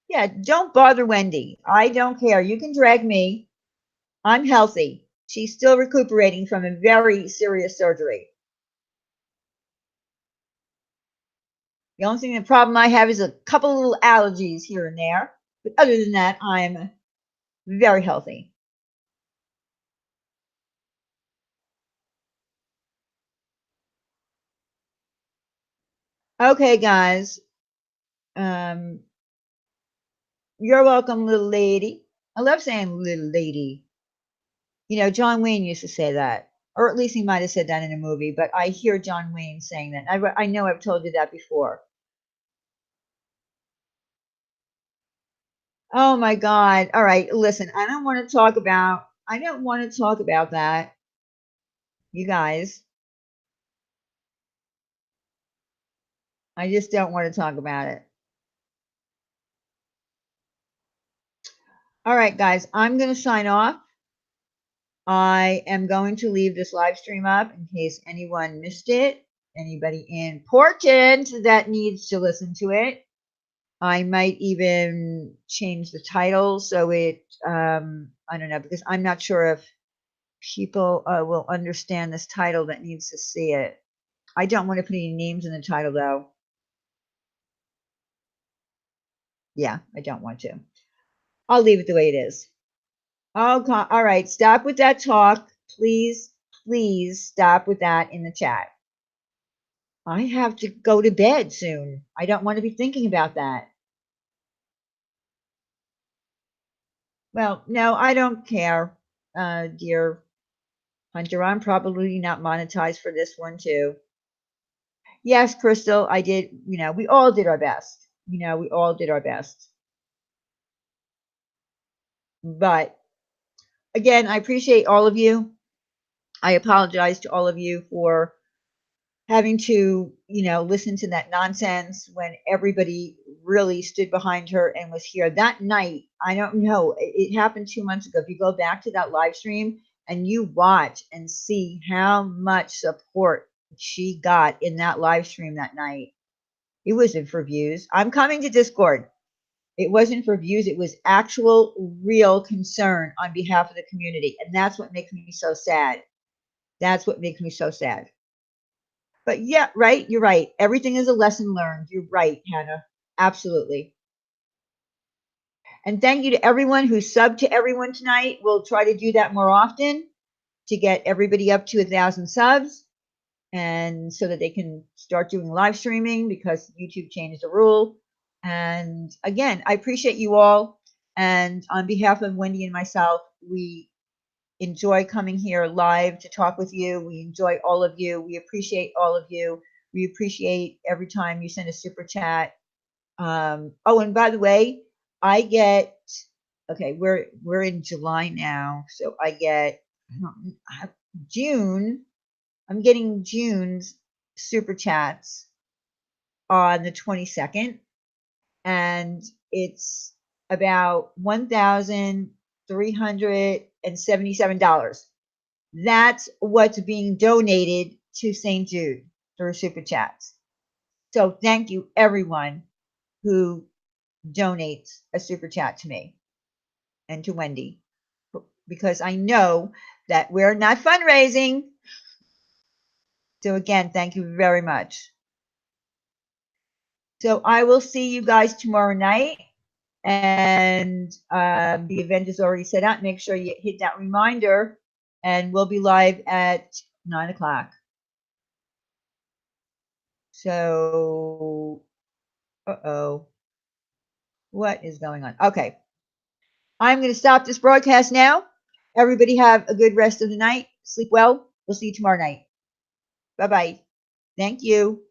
Yeah, don't bother Wendy. I don't care. You can drag me. I'm healthy. She's still recuperating from a very serious surgery. The only thing, the problem I have is a couple little allergies here and there. But other than that, I'm very healthy. Okay, guys. Um, you're welcome, little lady. I love saying little lady. John Wayne used to say that, or at least he might have said that in a movie, but I hear John Wayne saying that. I know I've told you that before. Oh my God. All right, listen, I don't want to talk about that, you guys. I just don't want to talk about it. All right, guys, I'm going to sign off. I am going to leave this live stream up in case anyone missed it, anybody important that needs to listen to it. I might even change the title so I don't know, because I'm not sure if people will understand this title that needs to see it. I don't want to put any names in the title though. Yeah, I don't want to. I'll leave it the way it is. Okay, all right, stop with that talk. Please, please stop with that in the chat. I have to go to bed soon. I don't want to be thinking about that. Well, no, I don't care. dear Hunter. I'm probably not monetized for this one too. Yes, Crystal, I did. We all did our best. We all did our best. But again, I appreciate all of you. I apologize to all of you for having to, listen to that nonsense when everybody really stood behind her and was here that night. I don't know. It happened 2 months ago. If you go back to that live stream and you watch and see how much support she got in that live stream that night, it wasn't for views. I'm coming to Discord. It wasn't for views. It was actual, real concern on behalf of the community. And that's what makes me so sad. That's what makes me so sad. But yeah, right. You're right. Everything is a lesson learned. You're right, Hannah. Absolutely. And thank you to everyone who subbed to everyone tonight. We'll try to do that more often to get everybody up to 1,000 subs and so that they can start doing live streaming because YouTube changed the rule. And again, I appreciate you all. And on behalf of Wendy and myself, we enjoy coming here live to talk with you. We enjoy all of you. We appreciate all of you. We appreciate every time you send a super chat. Oh, and by the way, I get okay. We're in July now, so I get June. I'm getting June's super chats on the 22nd, and it's about $1,377. That's what's being donated to St. Jude through super chats. So thank you everyone who donates a super chat to me and to Wendy because I know that we're not fundraising. So again, thank you very much. So I will see you guys tomorrow night. And the event is already set out. Make sure you hit that reminder, and we'll be live at 9 o'clock. So, what is going on? Okay, I'm going to stop this broadcast now. Everybody have a good rest of the night. Sleep well. We'll see you tomorrow night. Bye bye. Thank you.